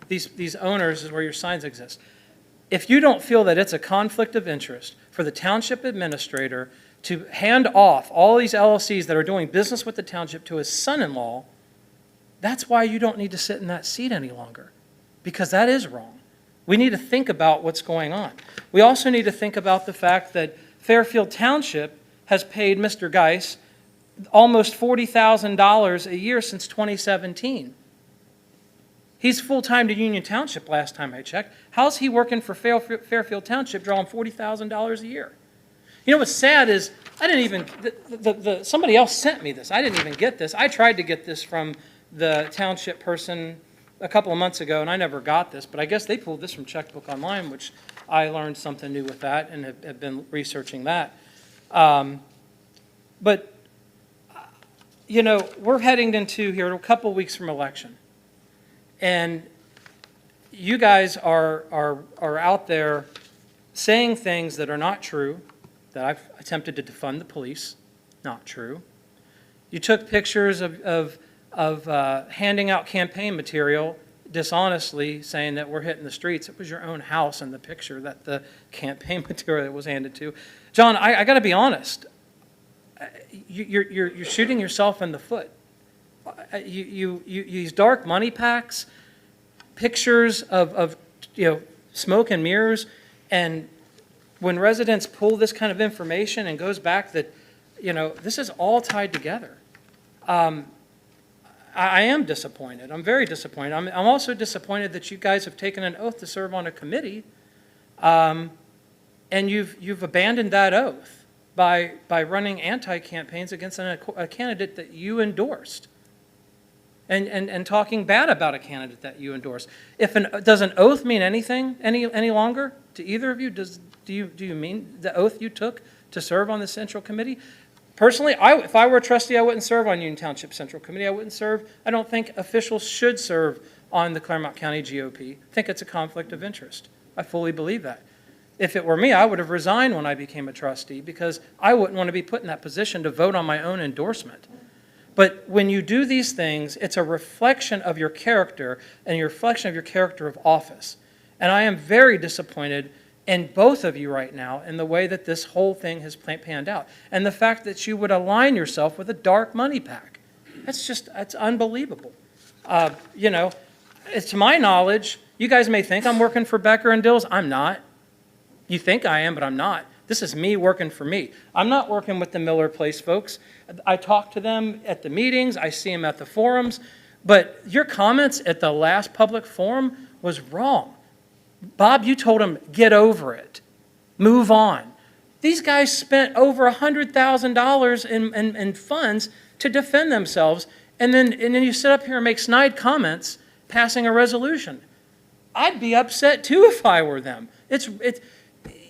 these owners is where your signs exist. If you don't feel that it's a conflict of interest for the township administrator to hand off all these LLCs that are doing business with the township to his son-in-law, that's why you don't need to sit in that seat any longer, because that is wrong. We need to think about what's going on. We also need to think about the fact that Fairfield Township has paid Mr. Geis almost $40,000 a year since 2017. He's full-time to Union Township last time I checked. How's he working for Fairfield Township drawing $40,000 a year? You know what's sad is, I didn't even, somebody else sent me this. I didn't even get this. I tried to get this from the township person a couple of months ago, and I never got this, but I guess they pulled this from Checkbook Online, which I learned something new with that and have been researching that. But, you know, we're heading into here a couple of weeks from election. And you guys are out there saying things that are not true, that I've attempted to defund the police, not true. You took pictures of handing out campaign material dishonestly, saying that we're hitting the streets. It was your own house in the picture that the campaign material that was handed to. John, I got to be honest. You're shooting yourself in the foot. You use dark money packs, pictures of smoke and mirrors, and when residents pull this kind of information and goes back that, this is all tied together. I am disappointed. I'm very disappointed. I'm also disappointed that you guys have taken an oath to serve on a committee, and you've abandoned that oath by running anti-campaigns against a candidate that you endorsed, and talking bad about a candidate that you endorsed. Does an oath mean anything any longer to either of you? Do you mean the oath you took to serve on the Central Committee? Personally, if I were a trustee, I wouldn't serve on Union Township Central Committee. I wouldn't serve. I don't think officials should serve on the Clermont County GOP. I think it's a conflict of interest. I fully believe that. If it were me, I would have resigned when I became a trustee, because I wouldn't want to be put in that position to vote on my own endorsement. But when you do these things, it's a reflection of your character and a reflection of your character of office. And I am very disappointed in both of you right now in the way that this whole thing has panned out. And the fact that you would align yourself with a dark money pack. That's unbelievable. To my knowledge, you guys may think I'm working for Becker and Dills. I'm not. You think I am, but I'm not. This is me working for me. I'm not working with the Miller Place folks. I talk to them at the meetings. I see them at the forums. But your comments at the last public forum was wrong. Bob, you told them, get over it. Move on. These guys spent over $100,000 in funds to defend themselves, and then you sit up here and make snide comments passing a resolution. I'd be upset too if I were them.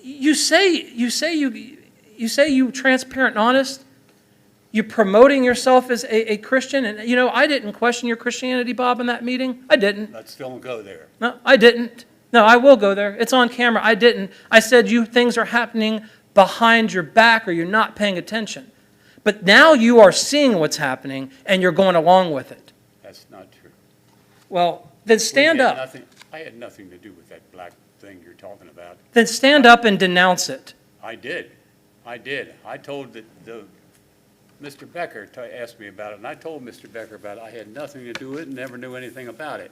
You say you transparent and honest. You're promoting yourself as a Christian, and I didn't question your Christianity, Bob, in that meeting. I didn't. Let's don't go there. No, I didn't. No, I will go there. It's on camera. I didn't. I said things are happening behind your back, or you're not paying attention. But now you are seeing what's happening, and you're going along with it. That's not true. Well, then stand up. I had nothing to do with that black thing you're talking about. Then stand up and denounce it. I did. I did. I told Mr. Becker asked me about it, and I told Mr. Becker about it. I had nothing to do with it and never knew anything about it.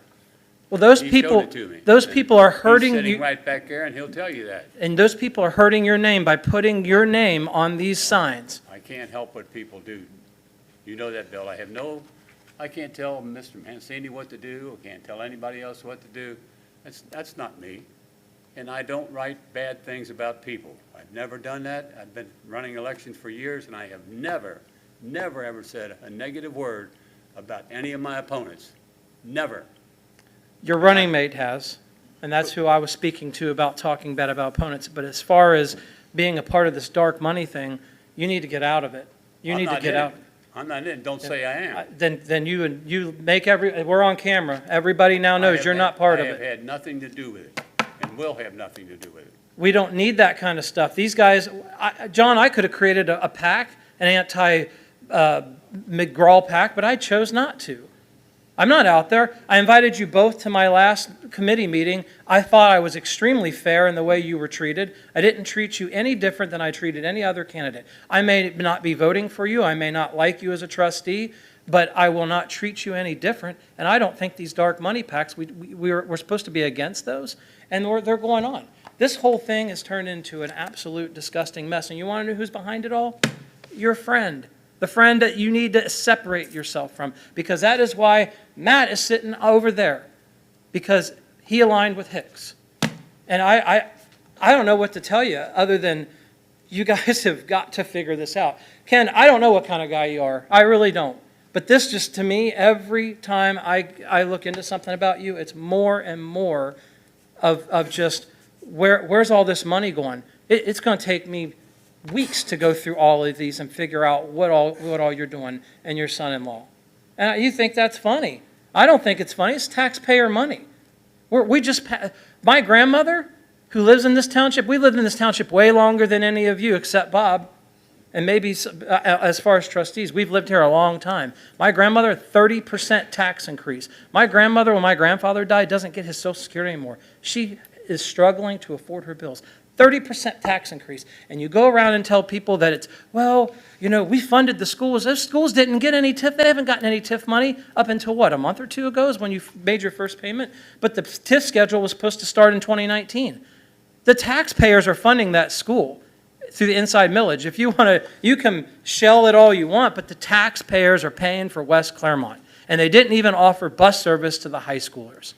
Well, those He people, showed it to me. those And people are hurting He's sitting you, right back there, and he'll tell you that. and those people are hurting your name by putting your name on these signs. I can't help what people do. You know that, Bill. I can't tell Mr. Mancini what to do. I can't tell anybody else what to do. That's not me. And I don't write bad things about people. I've never done that. I've been running elections for years, and I have never ever said a negative word about any of my opponents. Never. Your running mate has, and that's who I was speaking to about talking bad about opponents. But as far as being a part of this dark money thing, you need to get out of it. You I'm need to not get in out. it. I'm not in it. Don't say I am. Then you make we're on camera. Everybody now knows you're not part of I have it. had nothing to do with it, and will have nothing to do with it. We don't need that kind of stuff. These guys, John, I could have created a PAC, an anti-McGraw PAC, but I chose not to. I'm not out there. I invited you both to my last committee meeting. I thought I was extremely fair in the way you were treated. I didn't treat you any different than I treated any other candidate. I may not be voting for you. I may not like you as a trustee, but I will not treat you any different. And I don't think these dark money PACs, we're supposed to be against those, and they're going on. This whole thing has turned into an absolute disgusting mess. And you want to know who's behind it all? Your friend. The friend that you need to separate yourself from, because that is why Matt is sitting over there, because he aligned with Hicks. And I don't know what to tell you other than you guys have got to figure this out. Ken, I don't know what kind of guy you are. I really don't. But this just, to me, every time I look into something about you, it's more and more of just where's all this money going? It's going to take me weeks to go through all of these and figure out what all you're doing and your son-in-law. And you think that's funny. I don't think it's funny. It's taxpayer money. My grandmother, who lives in this township, we lived in this township way longer than any of you except Bob. And maybe as far as trustees, we've lived here a long time. My grandmother, 30% tax increase. My grandmother, when my grandfather died, doesn't get his Social Security anymore. She is struggling to afford her bills. 30% tax increase. And you go around and tell people that it's, well, we funded the schools. Those schools didn't get any TIF. They haven't gotten any TIF money up until what, a month or two ago is when you made your first payment? But the TIF schedule was supposed to start in 2019. The taxpayers are funding that school through the inside millage. If you want to, you can shell it all you want, but the taxpayers are paying for West Clermont. And they didn't even offer bus service to the high schoolers.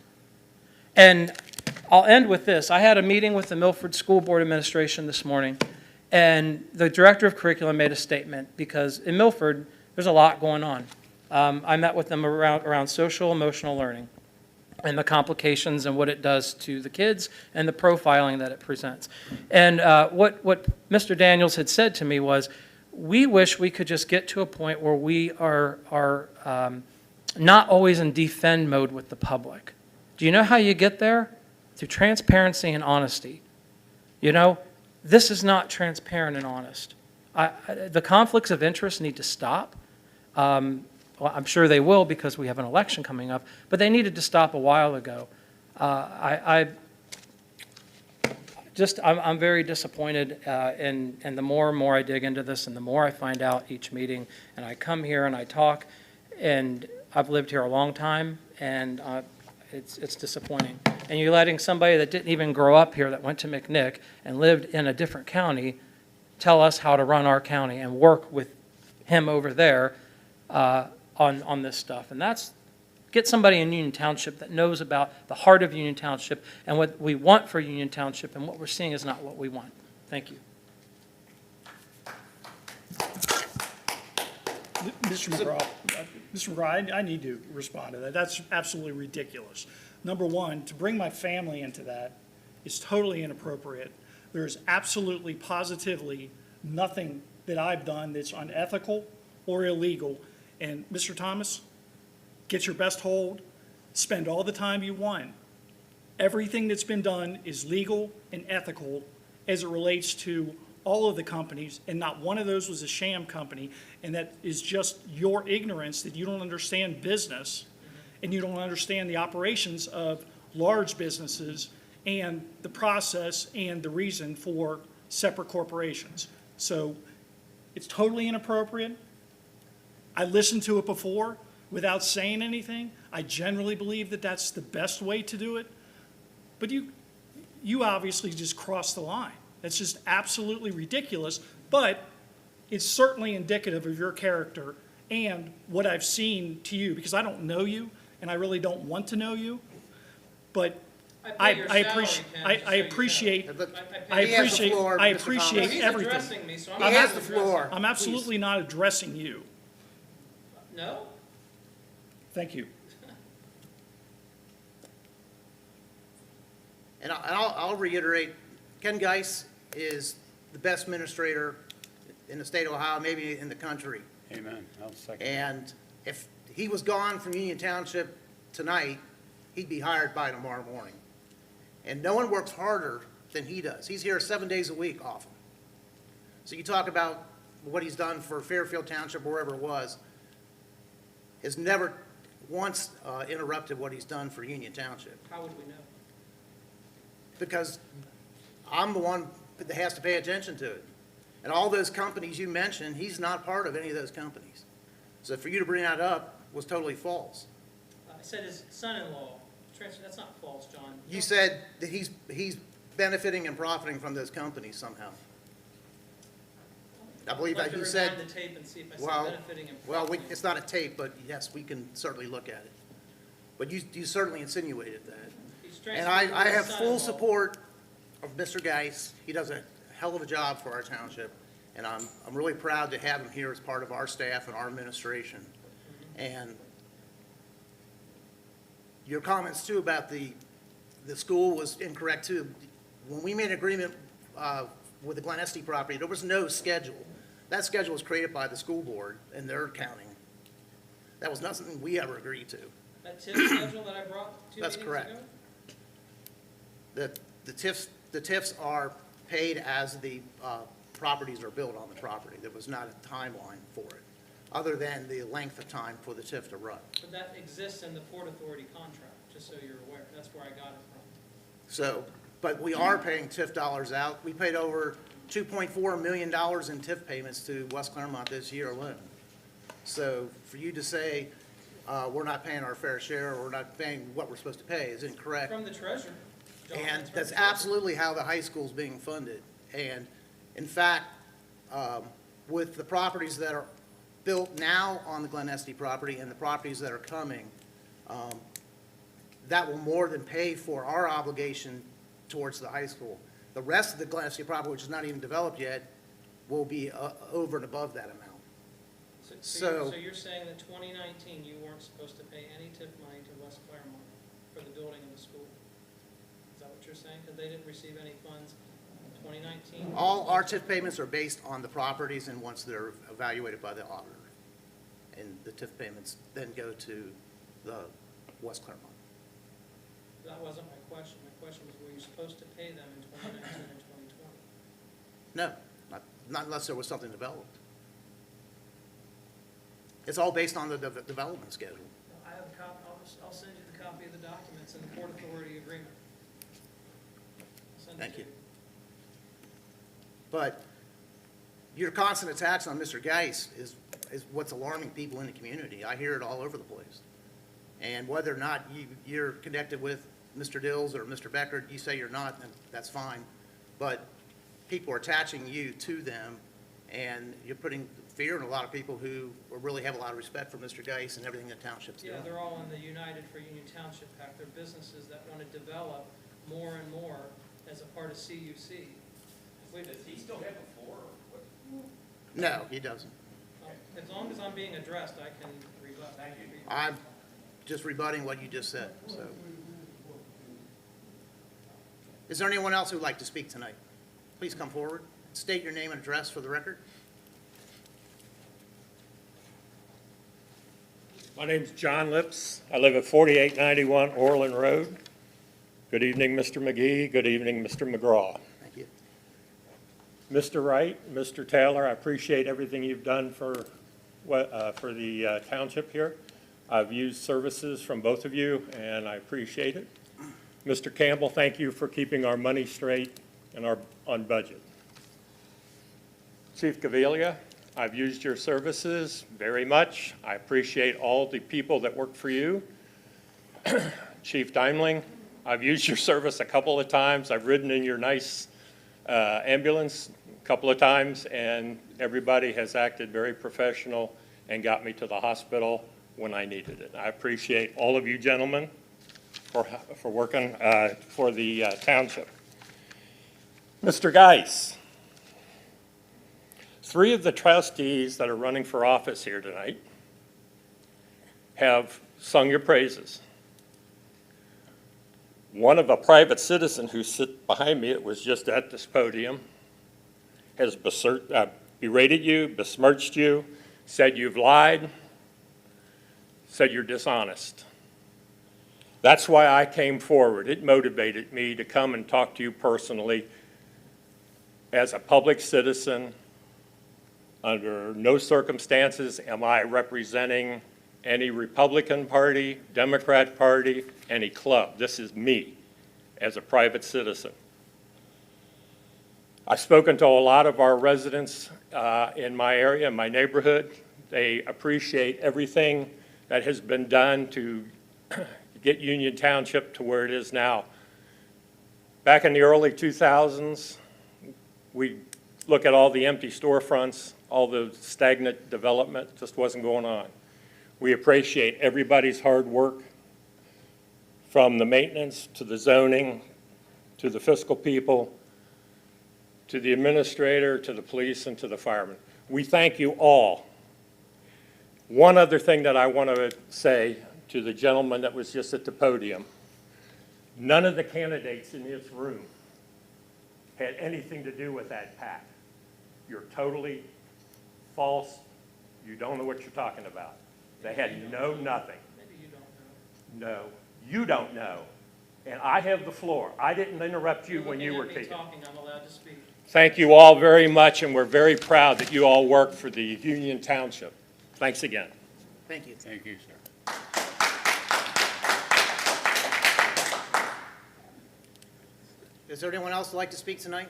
And I'll end with this. I had a meeting with the Milford School Board Administration this morning, and the Director of Curriculum made a statement because in Milford, there's a lot going on. I met with them around social emotional learning and the complications and what it does to the kids and the profiling that it presents. And what Mr. Daniels had said to me was, we wish we could just get to a point where we are not always in defend mode with the public. Do you know how you get there? Through transparency and honesty. This is not transparent and honest. The conflicts of interest need to stop. Well, I'm sure they will because we have an election coming up, but they needed to stop a while ago. I'm very disappointed, and the more and more I dig into this and the more I find out each meeting, and I come here and I talk, and I've lived here a long time, and it's disappointing. And you're letting somebody that didn't even grow up here, that went to McNick and lived in a different county, tell us how to run our county and work with him over there on this stuff. And get somebody in Union Township that knows about the heart of Union Township and what we want for Union Township, and what we're seeing is not what we want. Thank you. Mr. McGraw, I need to respond to that. That's absolutely ridiculous. Number one, to bring my family into that is totally inappropriate. There is absolutely, positively nothing that I've done that's unethical or illegal. And Mr. Thomas, get your best hold, spend all the time you want. Everything that's been done is legal and ethical as it relates to all of the companies, and not one of those was a sham company, and that is just your ignorance that you don't understand business and you don't understand the operations of large businesses and the process and the reason for separate corporations. So it's totally inappropriate. I listened to it before without saying anything. I generally believe that that's the best way to do it. But you obviously just crossed the line. That's just absolutely ridiculous, but it's certainly indicative of your character and what I've seen to you, because I don't know you, and I really don't want to know you. But I appreciate, But I he has the appreciate, floor, I Mr. appreciate Thomas. He's everything. addressing me, so I'm He not has the addressing- floor. I'm absolutely not addressing you. No? Thank you. And I'll reiterate, Ken Geis is the best administrator in the state of Ohio, maybe in the country. Amen. I'll second. And if he was gone from Union Township tonight, he'd be hired by tomorrow morning. And no one works harder than he does. He's here 7 days a week often. So you talk about what he's done for Fairfield Township, wherever it was, has never once interrupted what he's done for Union Township. How would we know? Because I'm the one that has to pay attention to it. And all those companies you mentioned, he's not part of any of those companies. So for you to bring that up was totally false. I said his son-in-law, that's not false, John. You said that he's benefiting and profiting from those companies somehow. I believe that you said, I'd like to rewind the tape and see if I said well, benefiting and well, profiting. it's not a tape, but yes, we can certainly look at it. But you certainly insinuated that. He's And transferring I to his have full son-in-law. support of Mr. Geis. He does a hell of a job for our township, and I'm really proud to have him here as part of our staff and our administration. And your comments too about the school was incorrect too. When we made an agreement with the Glen Estee property, there was no schedule. That schedule was created by the school board and their accounting. That was not something we ever agreed to. That TIF schedule that I brought 2 meetings That's ago? correct. The TIFs are paid as the properties are built on the property. There was not a timeline for it, other than the length of time for the TIF to run. But that exists in the Port Authority contract, just so you're aware. That's where I got it from. So, but we are paying TIF dollars out. We paid over $2.4 million in TIF payments to West Clermont this year alone. So for you to say we're not paying our fair share, or we're not paying what we're supposed to pay is incorrect. From the treasurer. John, And from that's the treasurer. absolutely how the high school's being funded. And in fact, with the properties that are built now on the Glen Estee property and the properties that are coming, that will more than pay for our obligation towards the high school. The rest of the Glen Estee property, which is not even developed yet, will be over and above that amount. So you're saying that 2019, you weren't supposed to pay any TIF money to West Clermont for the building of the school? Is that what you're saying? Because they didn't receive any funds in 2019? All our TIF payments are based on the properties and once they're evaluated by the auditor. And the TIF payments then go to the West Clermont. That wasn't my question. My question was, were you supposed to pay them in 2019 and 2020? No, not unless there was something developed. It's all based on the development schedule. I have a copy, I'll send you the copy of the documents in the Port Authority agreement. I'll send it Thank to you. But your constant attacks on Mr. Geis is what's alarming people in the community. I hear it all over the place. And whether or not you're connected with Mr. Dills or Mr. Becker, you say you're not, and that's fine. But people are attaching you to them, and you're putting fear in a lot of people who really have a lot of respect for Mr. Geis and everything the township's doing. Yeah, they're all in the United for Union Township Pact. They're businesses that want to develop more and more as a part of CUC. Does he still have the floor? No, he doesn't. As long as I'm being addressed, I can rebut. Thank you. I'm just rebutting what you just said, so. Is there anyone else who would like to speak tonight? Please come forward. State your name and address for the record. My name's John Lips. I live at 4891 Orland Road. Good evening, Mr. McGee. Good evening, Mr. McGraw. Thank you. Mr. Wright, Mr. Taylor, I appreciate everything you've done for the township here. I've used services from both of you, and I appreciate it. Mr. Campbell, thank you for keeping our money straight and on budget. Chief Gavilia, I've used your services very much. I appreciate all the people that work for you. Chief Deimling, I've used your service a couple of times. I've ridden in your nice ambulance a couple of times, and everybody has acted very professional and got me to the hospital when I needed it. I appreciate all of you gentlemen for working for the township. Mr. Geis, 3 of the trustees that are running for office here tonight have sung your praises. One of a private citizen who sits behind me that was just at this podium has berated you, besmirched you, said you've lied, said you're dishonest. That's why I came forward. It motivated me to come and talk to you personally. As a public citizen, under no circumstances am I representing any Republican Party, Democrat Party, any club. This is me as a private citizen. I've spoken to a lot of our residents in my area, in my neighborhood. They appreciate everything that has been done to get Union Township to where it is now. Back in the early 2000s, we look at all the empty storefronts, all the stagnant development, just wasn't going on. We appreciate everybody's hard work, from the maintenance to the zoning, to the fiscal people, to the administrator, to the police, and to the firemen. We thank you all. One other thing that I want to say to the gentleman that was just at the podium, none of the candidates in this room had anything to do with that PAC. You're totally false. You don't know what you're talking about. They had nothing. Maybe you don't know. No, you don't know. And I have the floor. I didn't interrupt you when you were Looking at me speaking. talking, I'm allowed to speak. Thank you all very much, and we're very proud that you all work for the Union Township. Thanks again. Thank you. Thank you, sir. Is there anyone else who'd like to speak tonight?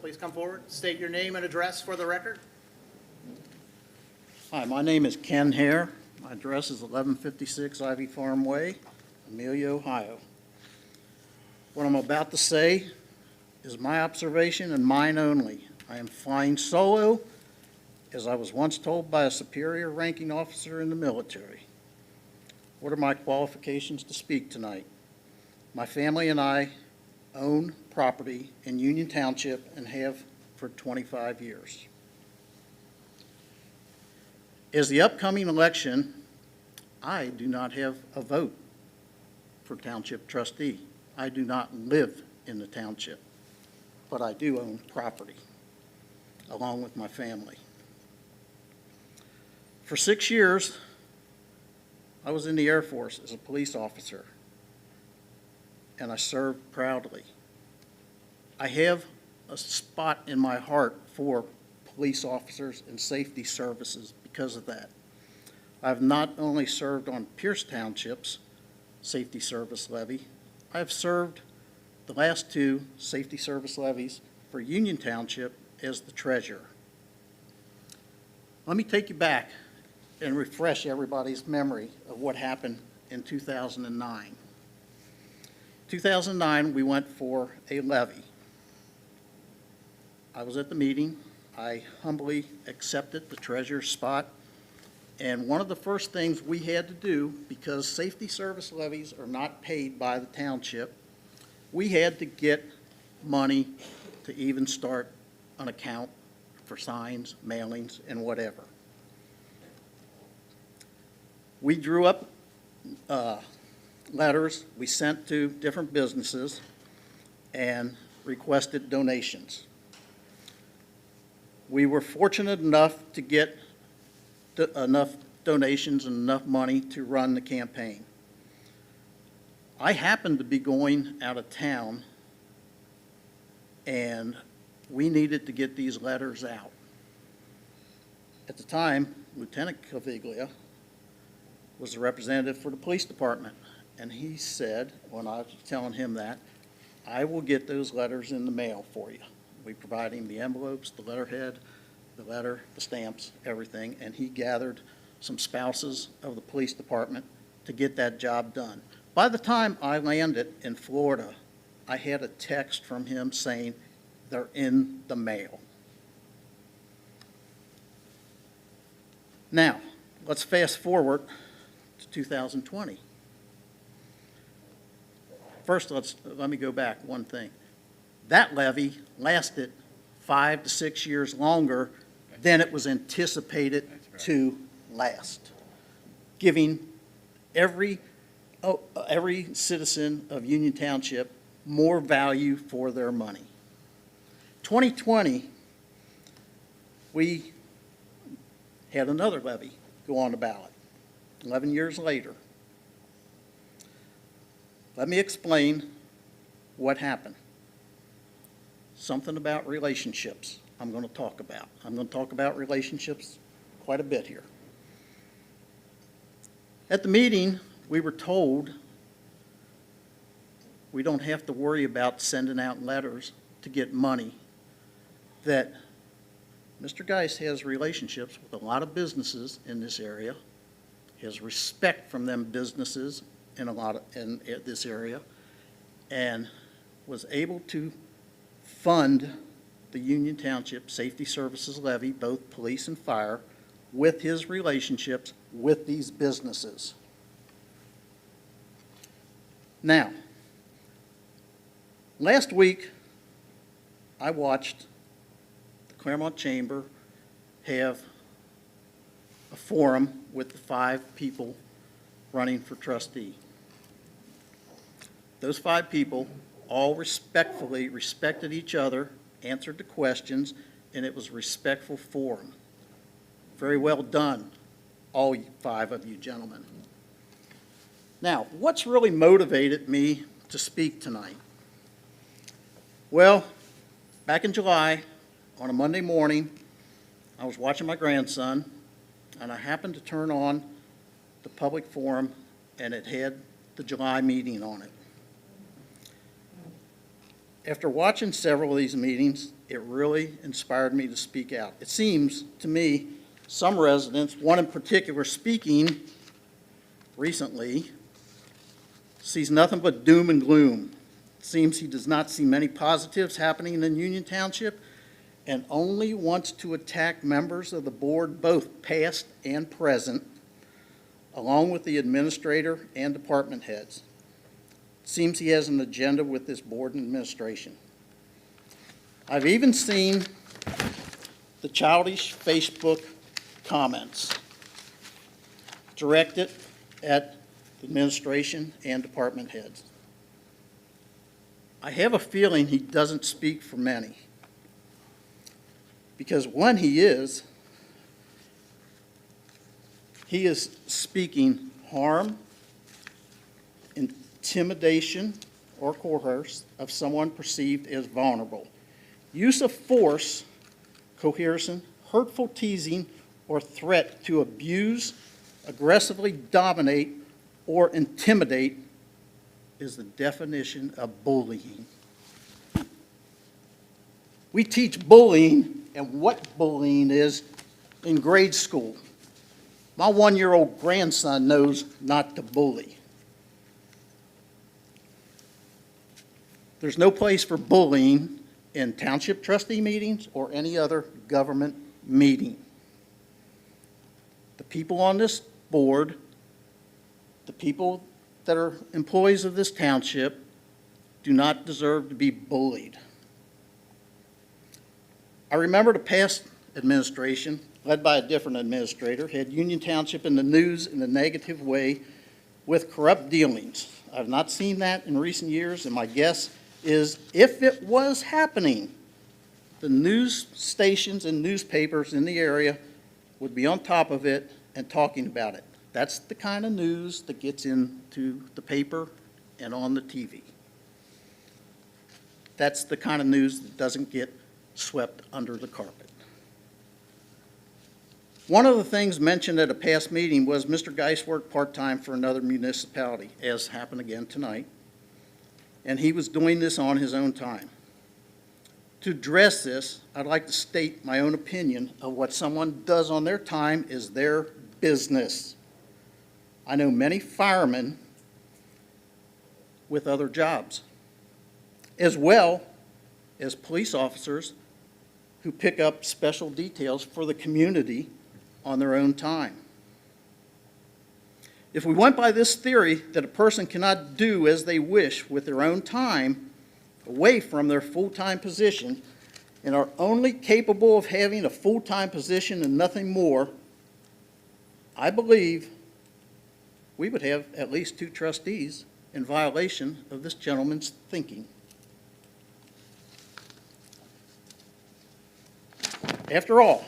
Please come forward. State your name and address for the record. Hi, my name is Ken Hare. My address is 1156 Ivy Farm Way, Amelia, Ohio. What I'm about to say is my observation and mine only. I am flying solo, as I was once told by a superior ranking officer in the military. What are my qualifications to speak tonight? My family and I own property in Union Township and have for 25 years. As the upcoming election, I do not have a vote for township trustee. I do not live in the township, but I do own property along with my family. For 6 years, I was in the Air Force as a police officer, and I served proudly. I have a spot in my heart for police officers and safety services because of that. I've not only served on Pierce Township's safety service levy, I've served the last 2 safety service levies for Union Township as the treasurer. Let me take you back and refresh everybody's memory of what happened in 2009. 2009, we went for a levy. I was at the meeting. I humbly accepted the treasurer's spot. And one of the first things we had to do, because safety service levies are not paid by the township, we had to get money to even start an account for signs, mailings, and whatever. We drew up letters we sent to different businesses and requested donations. We were fortunate enough to get enough donations and enough money to run the campaign. I happened to be going out of town, and we needed to get these letters out. At the time, Lieutenant Caviglia was the representative for the police department, and he said, when I was telling him that, I will get those letters in the mail for you We provided him the envelopes, the letterhead, the letter, the stamps, everything, and he gathered some spouses of the police department to get that job done. By the time I landed in Florida, I had a text from him saying, they're in the mail. Now, let's fast forward to 2020. First, let me go back one thing. That levy lasted 5 to 6 years longer than it was anticipated to last, giving every citizen of Union Township more value for their money. 2020, we had another levy go on the ballot, 11 years later. Let me explain what happened. Something about relationships I'm going to talk about. I'm going to talk about relationships quite a bit here. At the meeting, we were told we don't have to worry about sending out letters to get money, that Mr. Geis has relationships with a lot of businesses in this area, has respect from them businesses in this area, and was able to fund the Union Township Safety Services levy, both police and fire, with his relationships with these businesses. Now, last week, I watched the Clermont Chamber have a forum with the 5 people running for trustee. Those 5 people all respectfully respected each other, answered the questions, and it was a respectful forum. Very well done, all 5 of you gentlemen. Now, what's really motivated me to speak tonight? Well, back in July, on a Monday morning, I was watching my grandson, and I happened to turn on the public forum, and it had the July meeting on it. After watching several of these meetings, it really inspired me to speak out. It seems to me some residents, one in particular speaking recently, sees nothing but doom and gloom. It seems he does not see many positives happening in Union Township and only wants to attack members of the board, both past and present, along with the administrator and department heads. It seems he has an agenda with this board and administration. I've even seen the childish Facebook comments directed at the administration and department heads. I have a feeling he doesn't speak for many, because when he is speaking harm, intimidation, or coerce of someone perceived as vulnerable. Use of force, coercion, hurtful teasing, or threat to abuse, aggressively dominate, or intimidate is the definition of bullying. We teach bullying and what bullying is in grade school. My 1-year-old grandson knows not to bully. There's no place for bullying in township trustee meetings or any other government meeting. The people on this board, the people that are employees of this township, do not deserve to be bullied. I remember the past administration, led by a different administrator, had Union Township in the news in a negative way with corrupt dealings. I've not seen that in recent years, and my guess is if it was happening, the news stations and newspapers in the area would be on top of it and talking about it. That's the kind of news that gets into the paper and on the TV. That's the kind of news that doesn't get swept under the carpet. One of the things mentioned at a past meeting was Mr. Geis worked part-time for another municipality, as happened again tonight, and he was doing this on his own time. To address this, I'd like to state my own opinion of what someone does on their time is their business. I know many firemen with other jobs, as well as police officers who pick up special details for the community on their own time. If we went by this theory that a person cannot do as they wish with their own time away from their full-time position and are only capable of having a full-time position and nothing more, I believe we would have at least 2 trustees in violation of this gentleman's thinking. After all,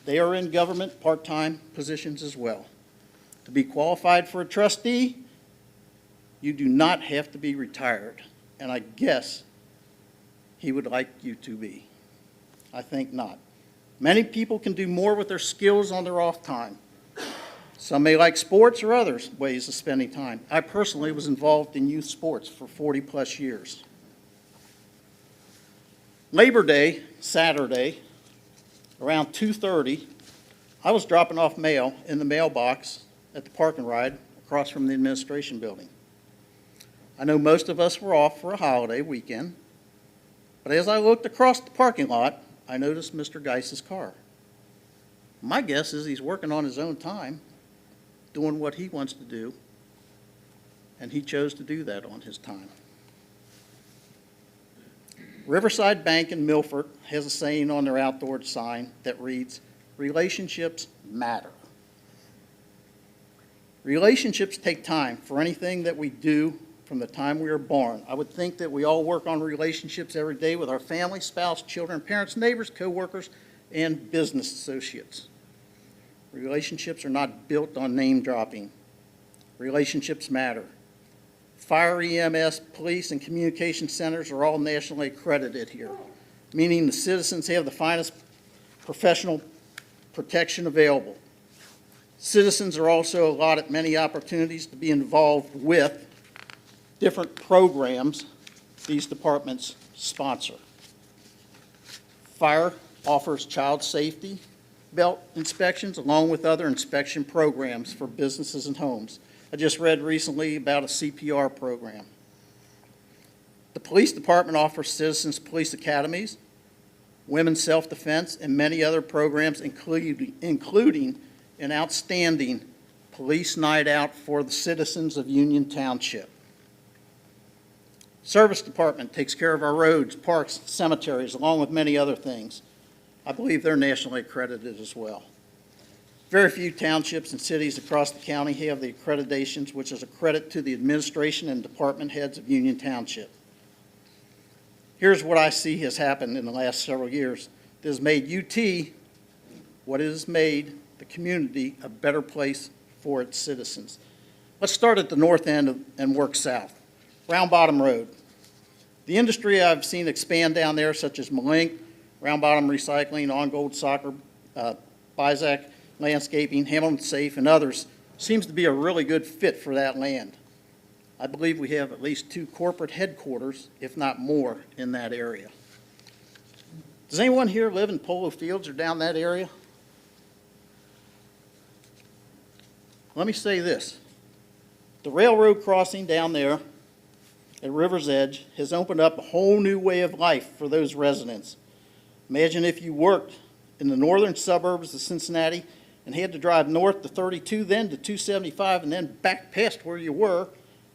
they are in government part-time positions as well. To be qualified for a trustee, you do not have to be retired, and I guess he would like you to be. I think not. Many people can do more with their skills on their off time. Some may like sports or other ways of spending time. I personally was involved in youth sports for 40-plus years. Labor Day, Saturday, around 2:30, I was dropping off mail in the mailbox at the park and ride across from the administration building. I know most of us were off for a holiday weekend, but as I looked across the parking lot, I noticed Mr. Geis's car. My guess is he's working on his own time, doing what he wants to do, and he chose to do that on his time. Riverside Bank in Milford has a saying on their outdoor sign that reads, "Relationships matter." Relationships take time for anything that we do from the time we are born. I would think that we all work on relationships every day with our family, spouse, children, parents, neighbors, co-workers, and business associates. Relationships are not built on name dropping. Relationships matter. Fire, EMS, police, and communication centers are all nationally accredited here, meaning the citizens have the finest professional protection available. Citizens are also allotted many opportunities to be involved with different programs these departments sponsor. Fire offers child safety belt inspections along with other inspection programs for businesses and homes. I just read recently about a CPR program. The police department offers citizens police academies, women's self-defense, and many other programs, including an outstanding police night out for the citizens of Union Township. Service department takes care of our roads, parks, cemeteries, along with many other things. I believe they're nationally accredited as well. Very few townships and cities across the county have the accreditations, which is a credit to the administration and department heads of Union Township. Here's what I see has happened in the last several years. It has made UT what it has made the community a better place for its citizens. Let's start at the north end and work south. Round Bottom Road. The industry I've seen expand down there, such as Malink, Round Bottom Recycling, On Gold Soccer, Bizak Landscaping, Hamilton Safe, and others, seems to be a really good fit for that land. I believe we have at least 2 corporate headquarters, if not more, in that area. Does anyone here live in Polo Fields or down that area? Let me say this. The railroad crossing down there at River's Edge has opened up a whole new way of life for those residents. Imagine if you worked in the northern suburbs of Cincinnati and had to drive north to 32, then to 275, and then back past where you were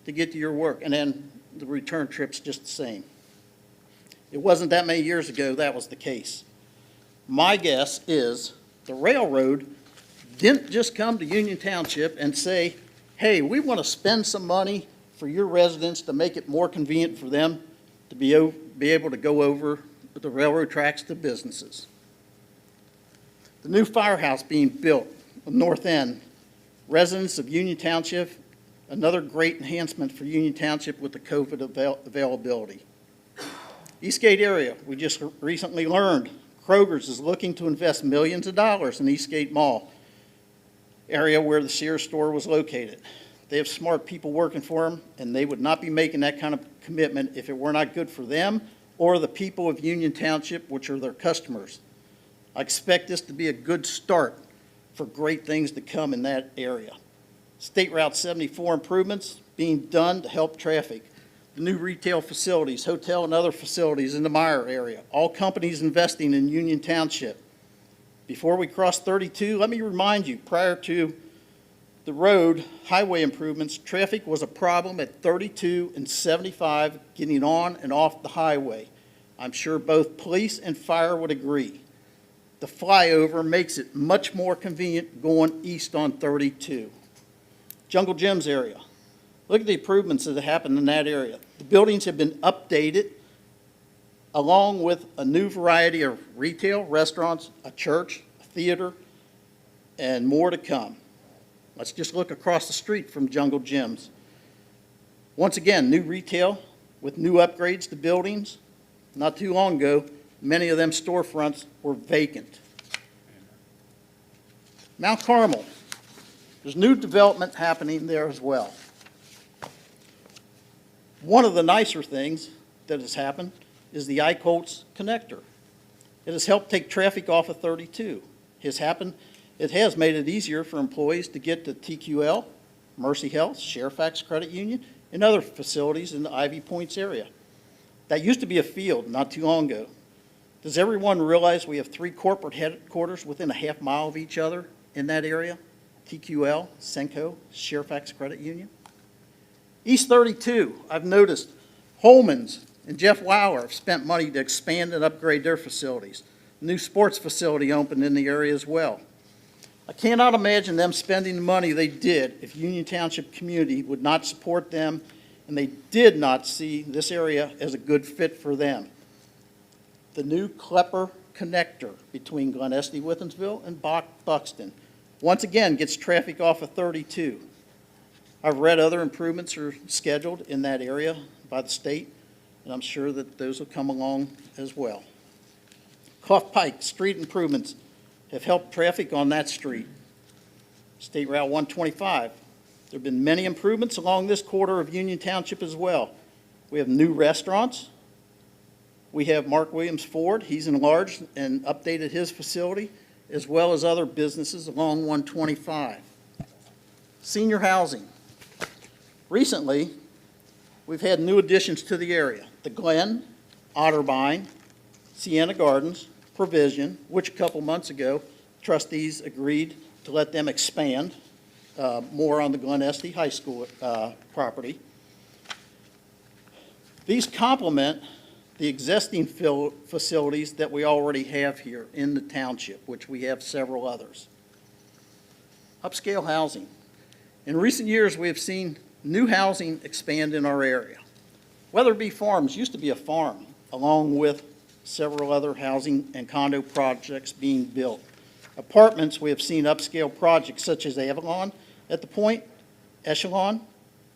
to get to your work, and then the return trip's just the same. It wasn't that many years ago that was the case. My guess is the railroad didn't just come to Union Township and say, hey, we want to spend some money for your residents to make it more convenient for them to be able to go over the railroad tracks to businesses. The new firehouse being built on the north end, residents of Union Township, another great enhancement for Union Township with the COVID availability. Eastgate area, we just recently learned Kroger's is looking to invest millions of dollars in Eastgate Mall, area where the Sears store was located. They have smart people working for them, and they would not be making that kind of commitment if it were not good for them or the people of Union Township, which are their customers. I expect this to be a good start for great things to come in that area. State Route 74 improvements being done to help traffic. The new retail facilities, hotel and other facilities in the Meyer area. All companies investing in Union Township. Before we cross 32, let me remind you, prior to the road highway improvements, traffic was a problem at 32 and 75 getting on and off the highway. I'm sure both police and fire would agree. The flyover makes it much more convenient going east on 32. Jungle Gyms area. Look at the improvements that have happened in that area. The buildings have been updated along with a new variety of retail, restaurants, a church, a theater, and more to come. Let's just look across the street from Jungle Gyms. Once again, new retail with new upgrades to buildings. Not too long ago, many of them storefronts were vacant. Mount Carmel, there's new development happening there as well. One of the nicer things that has happened is the I-Colts connector. It has helped take traffic off of 32. It has made it easier for employees to get to TQL, Mercy Health, Fairfax Credit Union, and other facilities in the Ivy Points area. That used to be a field not too long ago. Does everyone realize we have 3 corporate headquarters within a half mile of each other in that area? TQL, Senco, Fairfax Credit Union. East 32, I've noticed Holman's and Jeff Lauer have spent money to expand and upgrade their facilities. New sports facility opened in the area as well. I cannot imagine them spending the money they did if Union Township community would not support them and they did not see this area as a good fit for them. The new Klepper connector between Glen Estee, Withensville, and Buxton once again gets traffic off of 32. I've read other improvements are scheduled in that area by the state, and I'm sure that those will come along as well. Clough Pike street improvements have helped traffic on that street. State Route 125. There have been many improvements along this quarter of Union Township as well. We have new restaurants. We have Mark Williams Ford. He's enlarged and updated his facility, as well as other businesses along 125. Senior housing. Recently, we've had new additions to the area. The Glen, Otterbein, Sienna Gardens, Provision, which a couple months ago, trustees agreed to let them expand more on the Glen Estee High School property. These complement the existing facilities that we already have here in the township, which we have several others. Upscale housing. In recent years, we have seen new housing expand in our area. Weatherby Farms used to be a farm, along with several other housing and condo projects being built. Apartments, we have seen upscale projects such as Avalon at the Point, Echelon,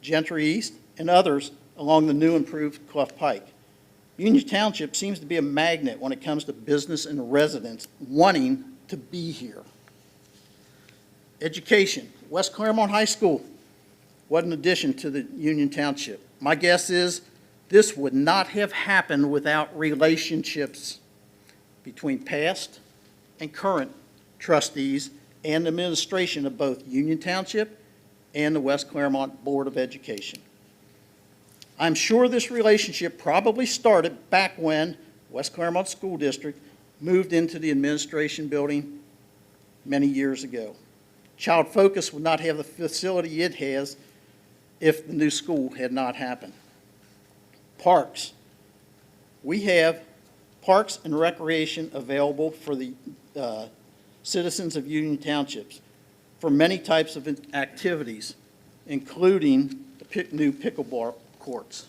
Gentry East, and others along the new improved Clough Pike. Union Township seems to be a magnet when it comes to business and residents wanting to be here. Education. West Clermont High School. What an addition to the Union Township. My guess is this would not have happened without relationships between past and current trustees and administration of both Union Township and the West Clermont Board of Education. I'm sure this relationship probably started back when West Clermont School District moved into the administration building many years ago. Child Focus would not have the facility it has if the new school had not happened. Parks. We have parks and recreation available for the citizens of Union Townships for many types of activities, including the new pickleball courts.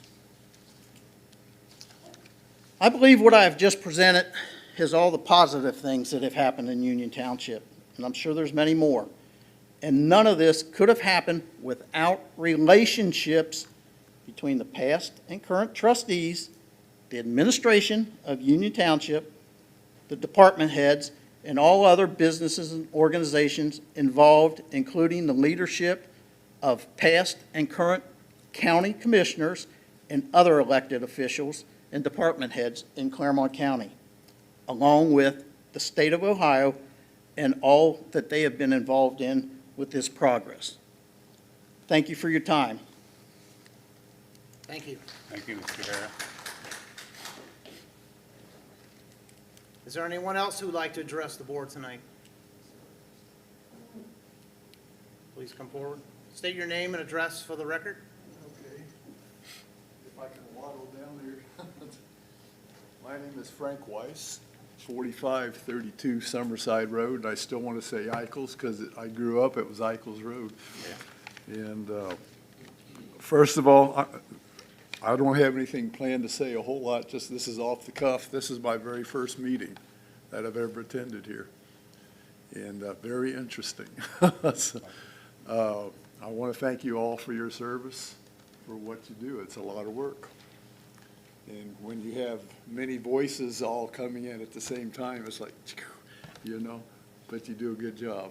I believe what I have just presented has all the positive things that have happened in Union Township, and I'm sure there's many more. And none of this could have happened without relationships between the past and current trustees, the administration of Union Township, the department heads, and all other businesses and organizations involved, including the leadership of past and current county commissioners and other elected officials, and department heads in Clermont County, along with the state of Ohio and all that they have been involved in with this progress. Thank you for your time. Thank you. Thank you, Mr. Hara. Is there anyone else who would like to address the board tonight? Please come forward. State your name and address for the record. Okay. If I can waddle down here. My name is Frank Weiss, 4532 Summerside Road, and I still want to say Eichels because I grew up, it was Eichels Road. And first of all, I don't have anything planned to say a whole lot, just this is off the cuff. This is my very first meeting that I've ever attended here, and very interesting. So, I want to thank you all for your service, for what you do. It's a lot of work. And when you have many voices all coming in at the same time, it's like, you know, but you do a good job.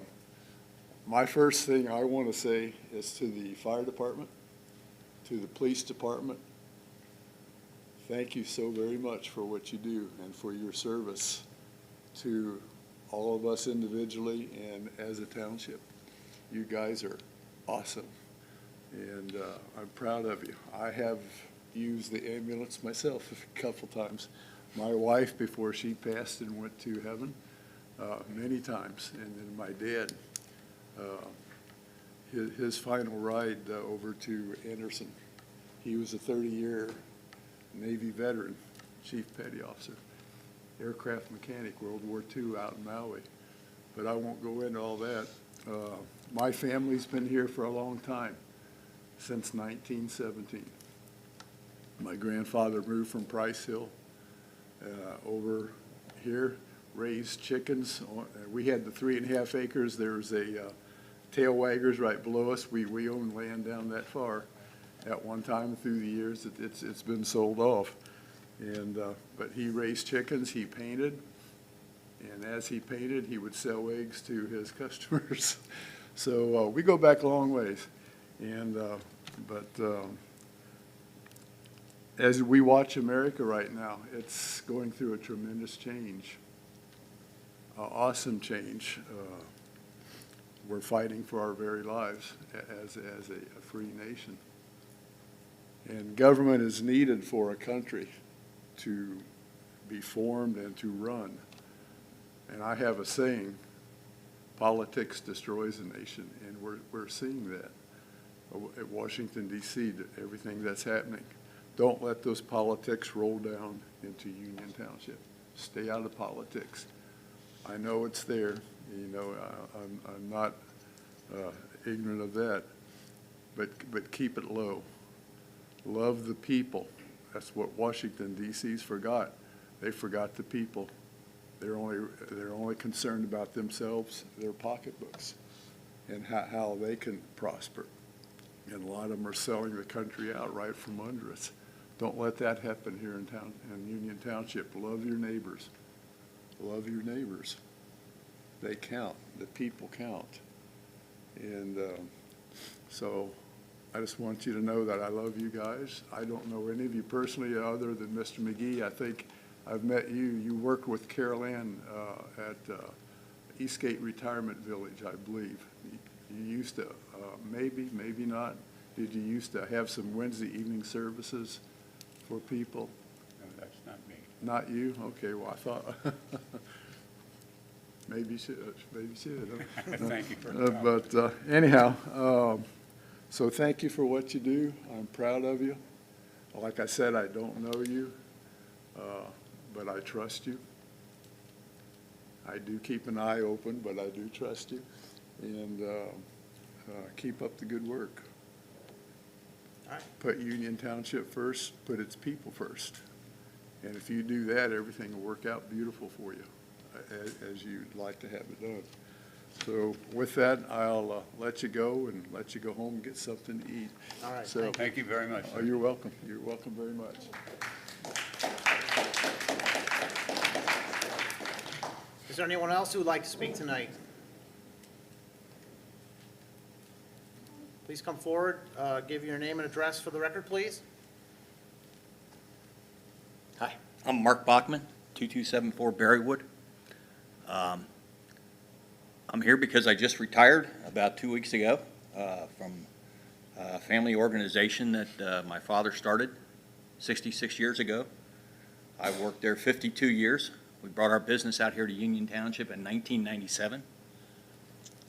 My first thing I want to say is to the fire department, to the police department, thank you so very much for what you do and for your service to all of us individually and as a township. You guys are awesome, and I'm proud of you. I have used the ambulance myself a couple times. My wife, before she passed and went to heaven, many times, and then my dad, his final ride over to Anderson. He was a 30-year Navy veteran, Chief Petty Officer, aircraft mechanic, World War II out in Maui. But I won't go into all that. My family's been here for a long time, since 1917. My grandfather moved from Price Hill over here, raised chickens. We had the 3.5 acres. There's a tail waggers right below us. We owned land down that far at one time. Through the years, it's been sold off. And but he raised chickens. He painted, and as he painted, he would sell eggs to his customers. So we go back a long ways. And as we watch America right now, it's going through a tremendous change, awesome change. We're fighting for our very lives as a free nation. And government is needed for a country to be formed and to run. And I have a saying, politics destroys a nation, and we're seeing that at Washington, D.C., everything that's happening. Don't let those politics roll down into Union Township. Stay out of politics. I know it's there. You know, I'm not ignorant of that, but keep it low. Love the people. That's what Washington, D.C.'s forgot. They forgot the people. They're only concerned about themselves, their pocketbooks, and how they can prosper. And a lot of them are selling the country out right from under us. Don't let that happen here in Union Township. Love your neighbors. Love your neighbors. They count. The people count. And so I just want you to know that I love you guys. I don't know any of you personally other than Mr. McGee. I think I've met you. You worked with Carol Ann at Eastgate Retirement Village, I believe. You used to, maybe not. Did you used to have some Wednesday evening services for people? No, that's not me. Not you? Okay, well, I thought, maybe you should. Thank you for the But anyhow, so thank you for what you do. I'm proud of you. Like I said, I don't know you, but I trust you. I do keep an eye open, but I do trust you. And keep up the good work. All right. Put Union Township first, put its people first. And if you do that, everything will work out beautiful for you, as you'd like to have it done. So with that, I'll let you go and let you go home and get something to eat. All right, So, Thank you very much, oh, sir. you're welcome. You're welcome very much. Is there anyone else who would like to speak tonight? Please come forward, give your name and address for the record, please. Hi, I'm Mark Bachman, 2274 Berrywood. I'm here because I just retired about 2 weeks ago from a family organization that my father started 66 years ago. I worked there 52 years. We brought our business out here to Union Township in 1997.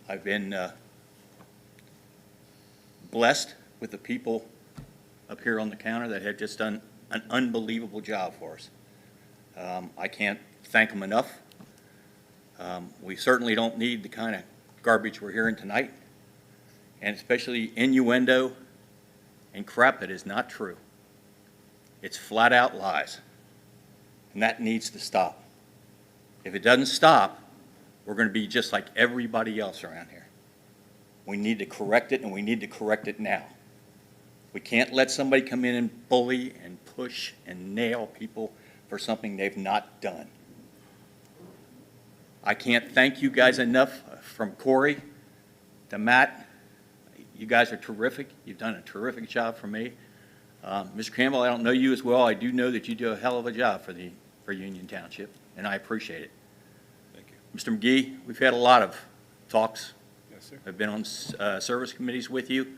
I've been blessed with the people up here on the counter that have just done an unbelievable job for us. I can't thank them enough. We certainly don't need the kind of garbage we're hearing tonight, and especially innuendo and crap that is not true. It's flat out lies, and that needs to stop. If it doesn't stop, we're going to be just like everybody else around here. We need to correct it, and we need to correct it now. We can't let somebody come in and bully and push and nail people for something they've not done. I can't thank you guys enough, from Corey to Matt. You guys are terrific. You've done a terrific job for me. Mr. Campbell, I don't know you as well. I do know that you do a hell of a job for Union Township, and I appreciate it. Thank you. Mr. McGee, we've had a lot of talks. Yes, sir. I've been on service committees with you.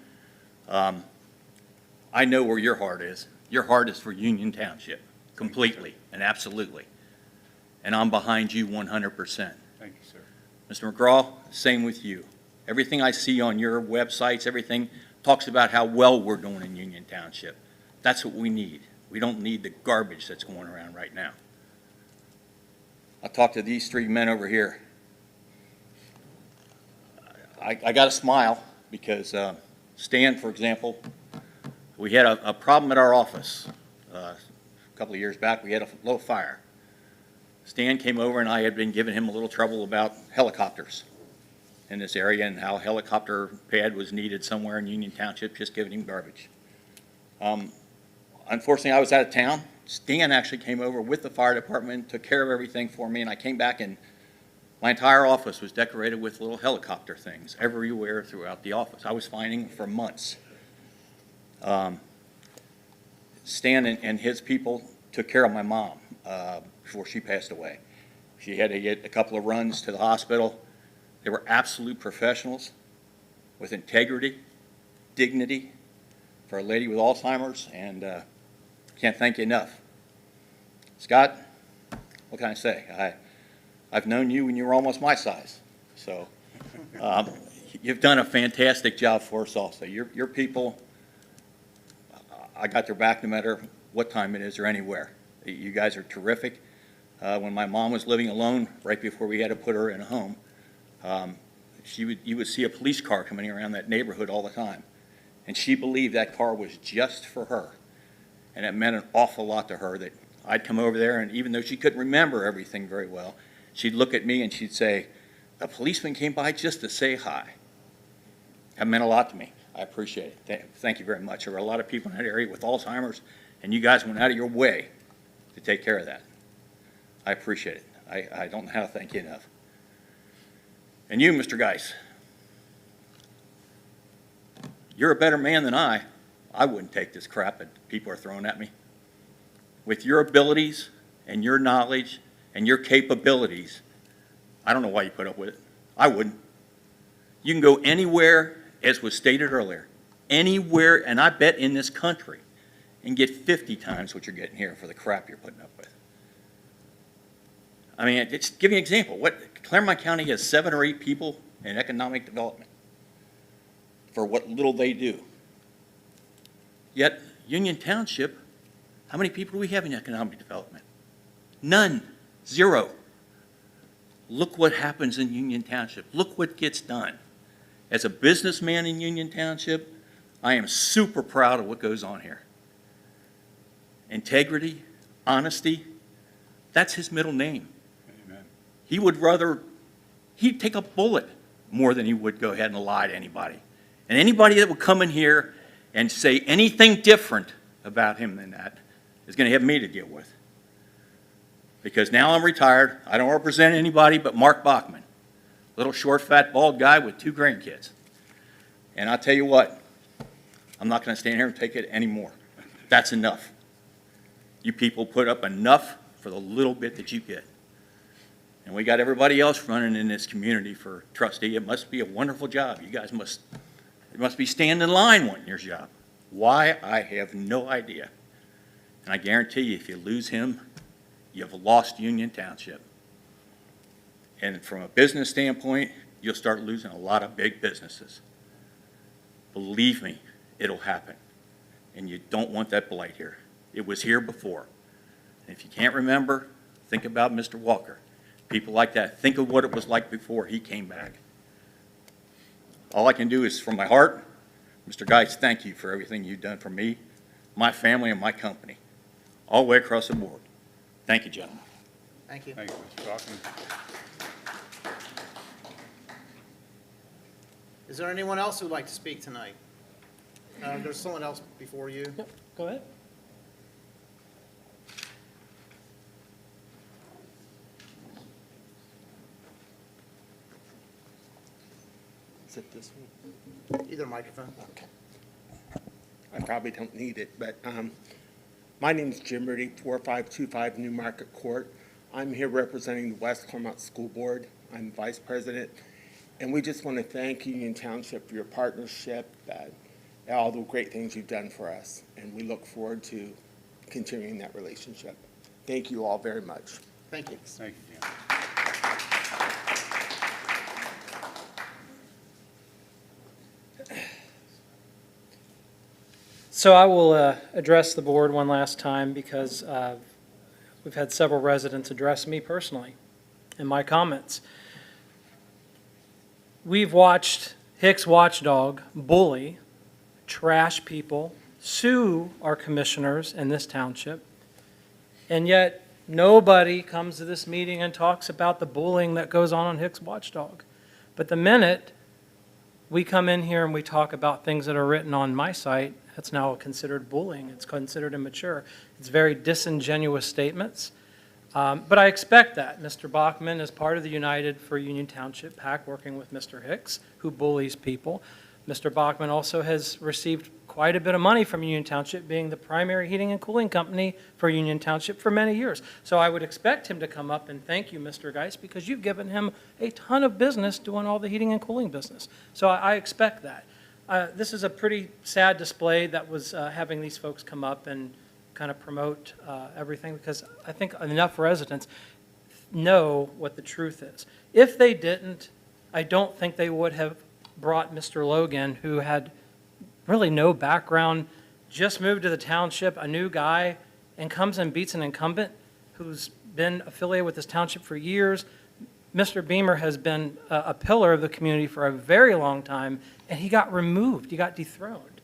I know where your heart is. Your heart is for Union Township, completely and absolutely. And I'm behind you 100%. Thank you, sir. Mr. McGraw, same with you. Everything I see on your websites, everything talks about how well we're doing in Union Township. That's what we need. We don't need the garbage that's going around right now. I talked to these three men over here. I got a smile because Stan, for example, we had a problem at our office a couple of years back. We had a little fire. Stan came over, and I had been giving him a little trouble about helicopters in this area and how a helicopter pad was needed somewhere in Union Township, just giving him garbage. Unfortunately, I was out of town. Stan actually came over with the fire department, took care of everything for me, and I came back, and my entire office was decorated with little helicopter things everywhere throughout the office. I was finding them for months. Stan and his people took care of my mom before she passed away. She had to get a couple of runs to the hospital. They were absolute professionals with integrity, dignity for a lady with Alzheimer's, and can't thank you enough. Scott, what can I say? I've known you when you were almost my size, so you've done a fantastic job for us also. Your people, I got their back no matter what time it is or anywhere. You guys are terrific. When my mom was living alone, right before we had to put her in a home, you would see a police car coming around that neighborhood all the time. And she believed that car was just for her. And it meant an awful lot to her that I'd come over there, and even though she couldn't remember everything very well, she'd look at me and she'd say, "A policeman came by just to say hi." That meant a lot to me. I appreciate it. Thank you very much. There were a lot of people in that area with Alzheimer's, and you guys went out of your way to take care of that. I appreciate it. I don't know how to thank you enough. And you, Mr. Geis, you're a better man than I. I wouldn't take this crap that people are throwing at me. With your abilities and your knowledge and your capabilities, I don't know why you put up with it. I wouldn't. You can go anywhere, as was stated earlier, anywhere, and I bet in this country, and get 50 times what you're getting here for the crap you're putting up with. I mean, just give you an example. Clermont County has 7 or 8 people in economic development for what little they do. Yet, Union Township, how many people do we have in economic development? None. 0. Look what happens in Union Township. Look what gets done. As a businessman in Union Township, I am super proud of what goes on here. Integrity, honesty, that's his middle name. Amen. He'd take a bullet more than he would go ahead and lie to anybody. And anybody that would come in here and say anything different about him than that is going to have me to deal with. Because now I'm retired. I don't represent anybody but Mark Bachman, little short, fat, bald guy with 2 grandkids. And I'll tell you what, I'm not going to stand here and take it anymore. That's enough. You people put up enough for the little bit that you get. And we got everybody else running in this community for trustee. It must be a wonderful job. You guys must be standing in line wanting your job. Why? I have no idea. And I guarantee you, if you lose him, you've lost Union Township. And from a business standpoint, you'll start losing a lot of big businesses. Believe me, it'll happen. And you don't want that blight here. It was here before. And if you can't remember, think about Mr. Walker. People like that, think of what it was like before he came back. All I can do is, from my heart, Mr. Geis, thank you for everything you've done for me, my family, and my company, all the way across the board. Thank you, gentlemen. Thank you. Thank you, Mr. Bachman. Is there anyone else who'd like to speak tonight? There's someone else before you. Yep, go ahead. Is it this one? Either microphone. Okay. I probably don't need it, but my name's Jim Rudy, 4525 New Market Court. I'm here representing the West Clermont School Board. I'm Vice President, and we just want to thank Union Township for your partnership, all the great things you've done for us, and we look forward to continuing that relationship. Thank you all very much. Thank you. Thank you, Jim. So I will address the board one last time because we've had several residents address me personally in my comments. We've watched Hicks Watchdog bully, trash people, sue our commissioners in this township, and yet nobody comes to this meeting and talks about the bullying that goes on Hicks Watchdog. But the minute we come in here and we talk about things that are written on my site, that's now considered bullying. It's considered immature. It's very disingenuous statements. But I expect that. Mr. Bachman is part of the United for Union Township PAC, working with Mr. Hicks, who bullies people. Mr. Bachman also has received quite a bit of money from Union Township, being the primary heating and cooling company for Union Township for many years. So I would expect him to come up and thank you, Mr. Geis, because you've given him a ton of business doing all the heating and cooling business. So I expect that. This is a pretty sad display that was having these folks come up and kind of promote everything, because I think enough residents know what the truth is. If they didn't, I don't think they would have brought Mr. Logan, who had really no background, just moved to the township, a new guy, and comes and beats an incumbent who's been affiliated with this township for years. Mr. Beamer has been a pillar of the community for a very long time, and he got removed, he got dethroned.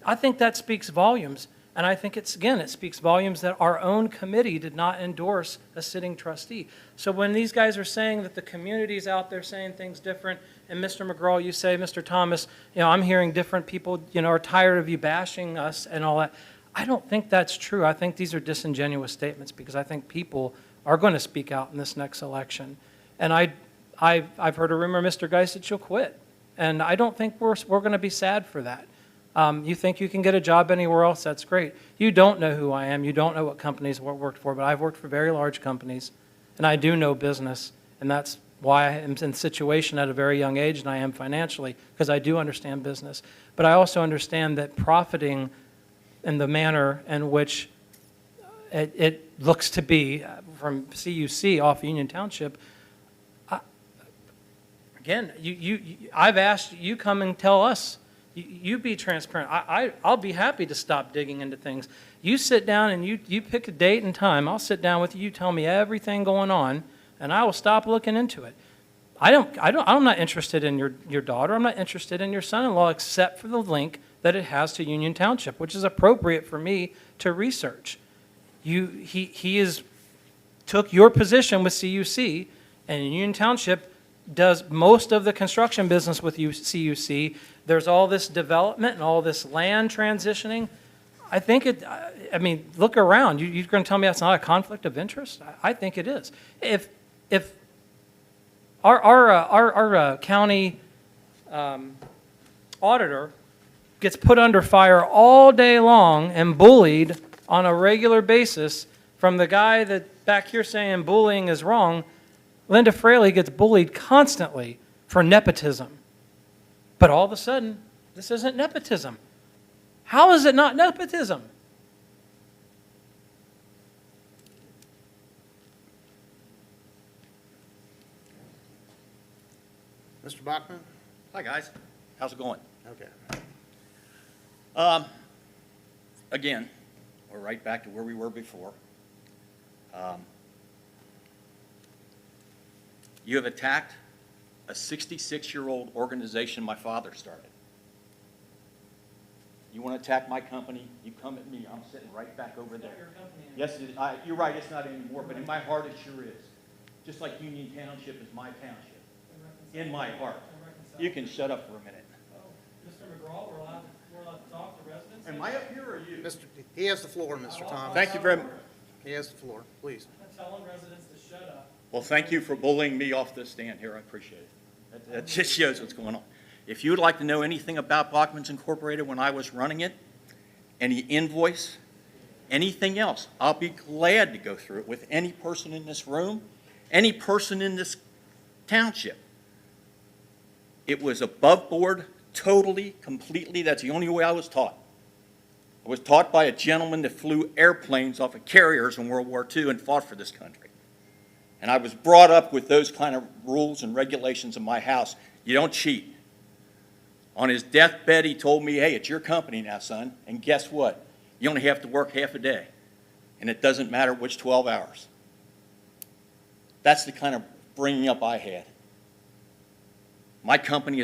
I think that speaks volumes, and I think it speaks volumes that our own committee did not endorse a sitting trustee. So when these guys are saying that the community's out there saying things different, and Mr. McGraw, you say, Mr. Thomas, I'm hearing different people, are tired of you bashing us and all that. I don't think that's true. I think these are disingenuous statements, because I think people are going to speak out in this next election. And I've heard a rumor, Mr. Geis, that you'll quit. And I don't think we're going to be sad for that. You think you can get a job anywhere else, that's great. You don't know who I am. You don't know what companies I've worked for, but I've worked for very large companies, and I do know business, and that's why I am in a situation at a very young age, and I am financially, because I do understand business. But I also understand that profiting in the manner in which it looks to be from CUC off Union Township, again, I've asked you come and tell us. You be transparent. I'll be happy to stop digging into things. You sit down and you pick a date and time. I'll sit down with you. You tell me everything going on, and I will stop looking into it. I'm not interested in your daughter. I'm not interested in your son-in-law, except for the link that it has to Union Township, which is appropriate for me to research. He took your position with CUC, and Union Township does most of the construction business with CUC. There's all this development and all this land transitioning. I think look around. You're going to tell me that's not a conflict of interest? I think it is. If our county auditor gets put under fire all day long and bullied on a regular basis from the guy that back here saying bullying is wrong. Linda Fraley gets bullied constantly for nepotism. But all of a sudden, this isn't nepotism. How is it not nepotism? Mr. Bachman? Hi, guys. How's it going? Okay. Again, we're right back to where we were before. You have attacked a 66-year-old organization my father started. You want to attack my company, you come at me. I'm sitting right back over there. Yes, you're right, it's not anymore, but in my heart it sure is. Just like Union Township is my township. In my heart. You can shut up for a minute. Mr. McGraw, we're allowed to talk to residents? Am I up here or you? He has the floor, Mr. Thomas. Thank you very much. He has the floor, please. I'm telling residents to shut up. Well, thank you for bullying me off this stand here. I appreciate it. That just shows what's going on. If you would like to know anything about Bachman's Incorporated when I was running it, any invoice, anything else, I'll be glad to go through it with any person in this room, any person in this township. It was above board, totally, completely. That's the only way I was taught. I was taught by a gentleman that flew airplanes off of carriers in World War II and fought for this country. And I was brought up with those kind of rules and regulations in my house. You don't cheat. On his deathbed, he told me, hey, it's your company now, son. And guess what? You only have to work half a day. And it doesn't matter which 12 hours. That's the kind of bringing up I had. My company,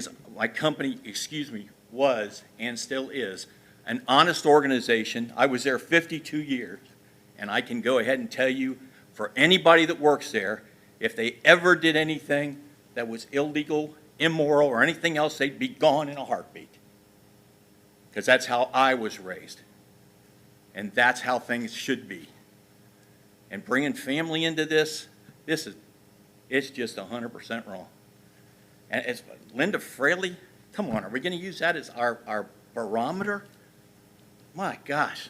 was and still is an honest organization. I was there 52 years, and I can go ahead and tell you, for anybody that works there, if they ever did anything that was illegal, immoral, or anything else, they'd be gone in a heartbeat. Because that's how I was raised. And that's how things should be. And bringing family into this, it's just 100% wrong. And it's Linda Fraley, come on, are we going to use that as our barometer? My gosh.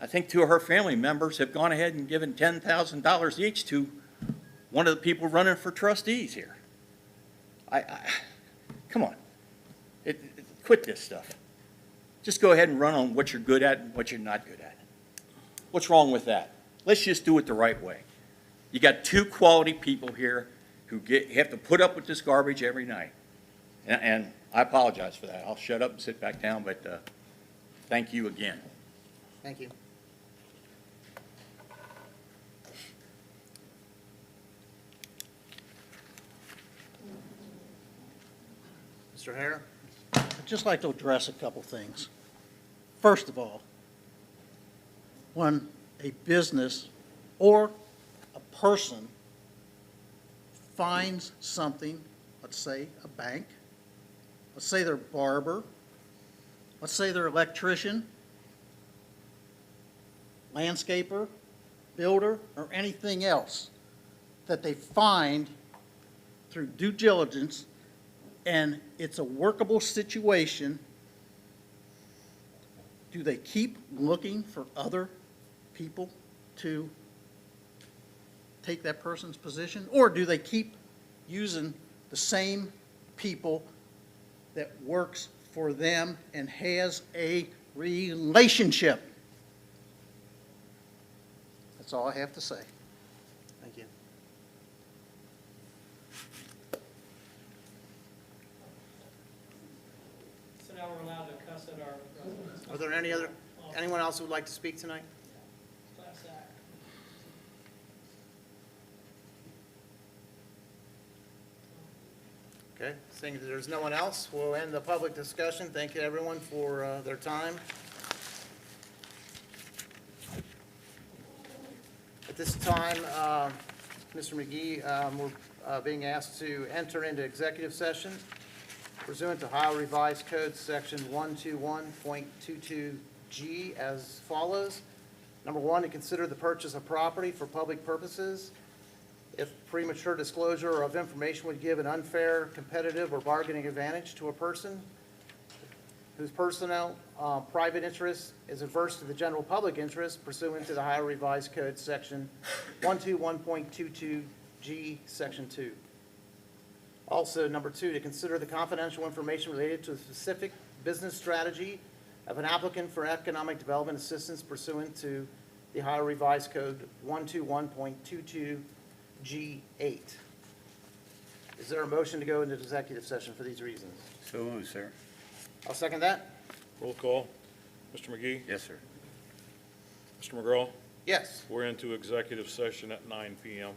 I think two of her family members have gone ahead and given $10,000 each to one of the people running for trustees here. Come on. Quit this stuff. Just go ahead and run on what you're good at and what you're not good at. What's wrong with that? Let's just do it the right way. You got two quality people here who have to put up with this garbage every night. And I apologize for that. I'll shut up and sit back down, but thank you again. Thank you. Mr. Hare? I'd just like to address a couple things. First of all, when a business or a person finds something, let's say a bank, let's say they're a barber, let's say they're an electrician, landscaper, builder, or anything else that they find through due diligence and it's a workable situation, do they keep looking for other people to take that person's position? Or do they keep using the same people that works for them and has a relationship? That's all I have to say. Thank you. So now we're allowed to cuss at our residents. Are there anyone else who would like to speak tonight? Class act. Okay, seeing that there's no one else, we'll end the public discussion. Thank you, everyone, for their time. At this time, Mr. McGee, we're being asked to enter into executive session pursuant to Ohio Revised Code Section 121.22G as follows. Number one, to consider the purchase of property for public purposes if premature disclosure of information would give an unfair, competitive, or bargaining advantage to a person. whose personal private interest is adverse to the general public interest pursuant to the Ohio Revised Code, Section 121.22G, Section 2. Also, number 2, to consider the confidential information related to a specific business strategy of an applicant for economic development assistance pursuant to the Ohio Revised Code 121.22G8. Is there a motion to go into executive session for these reasons? So moved, sir. I'll second that. Roll call. Mr. McGee? Yes, sir. Mr. McGraw? Yes. We're into executive session at 9 PM.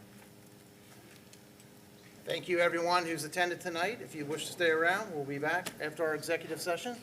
Thank you, everyone who's attended tonight. If you wish to stay around, we'll be back after our executive session.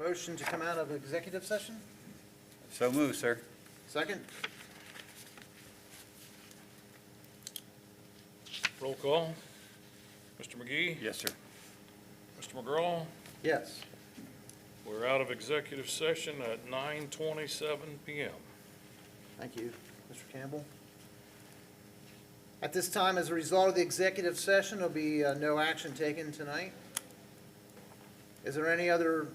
motion to come out of executive session? So moved, sir. Second? Roll call. Mr. McGee? Yes, sir. Mr. McGraw? Yes. We're out of executive session at 9:27 PM. Thank you, Mr. Campbell. At this time, as a result of the executive session, there'll be no action taken tonight. Is there any other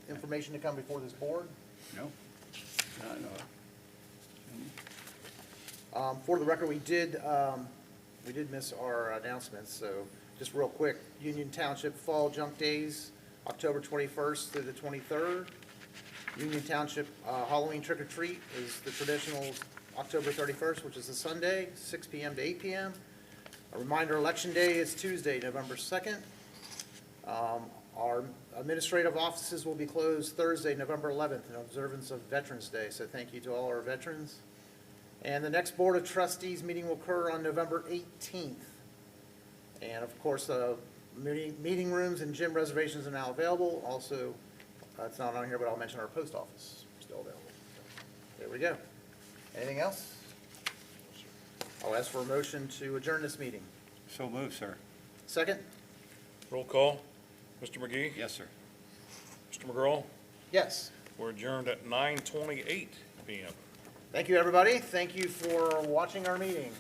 information to come before this board? No? For the record, we did miss our announcements, so just real quick, Union Township Fall Junk Days, October 21st through the 23rd. Union Township Halloween Trick or Treat is the traditional October 31st, which is a Sunday, 6 PM to 8 PM. A reminder, Election Day is Tuesday, November 2nd. Our administrative offices will be closed Thursday, November 11th, in observance of Veterans Day, so thank you to all our veterans. And the next Board of Trustees meeting will occur on November 18th. And of course, the meeting rooms and gym reservations are now available. Also, it's not on here, but I'll mention our post office is still available. There we go. Anything else? I'll ask for a motion to adjourn this meeting. So moved, sir. Second? Roll call. Mr. McGee? Yes, sir. Mr. McGraw? Yes. We're adjourned at 9:28 PM. Thank you, everybody. Thank you for watching our meeting.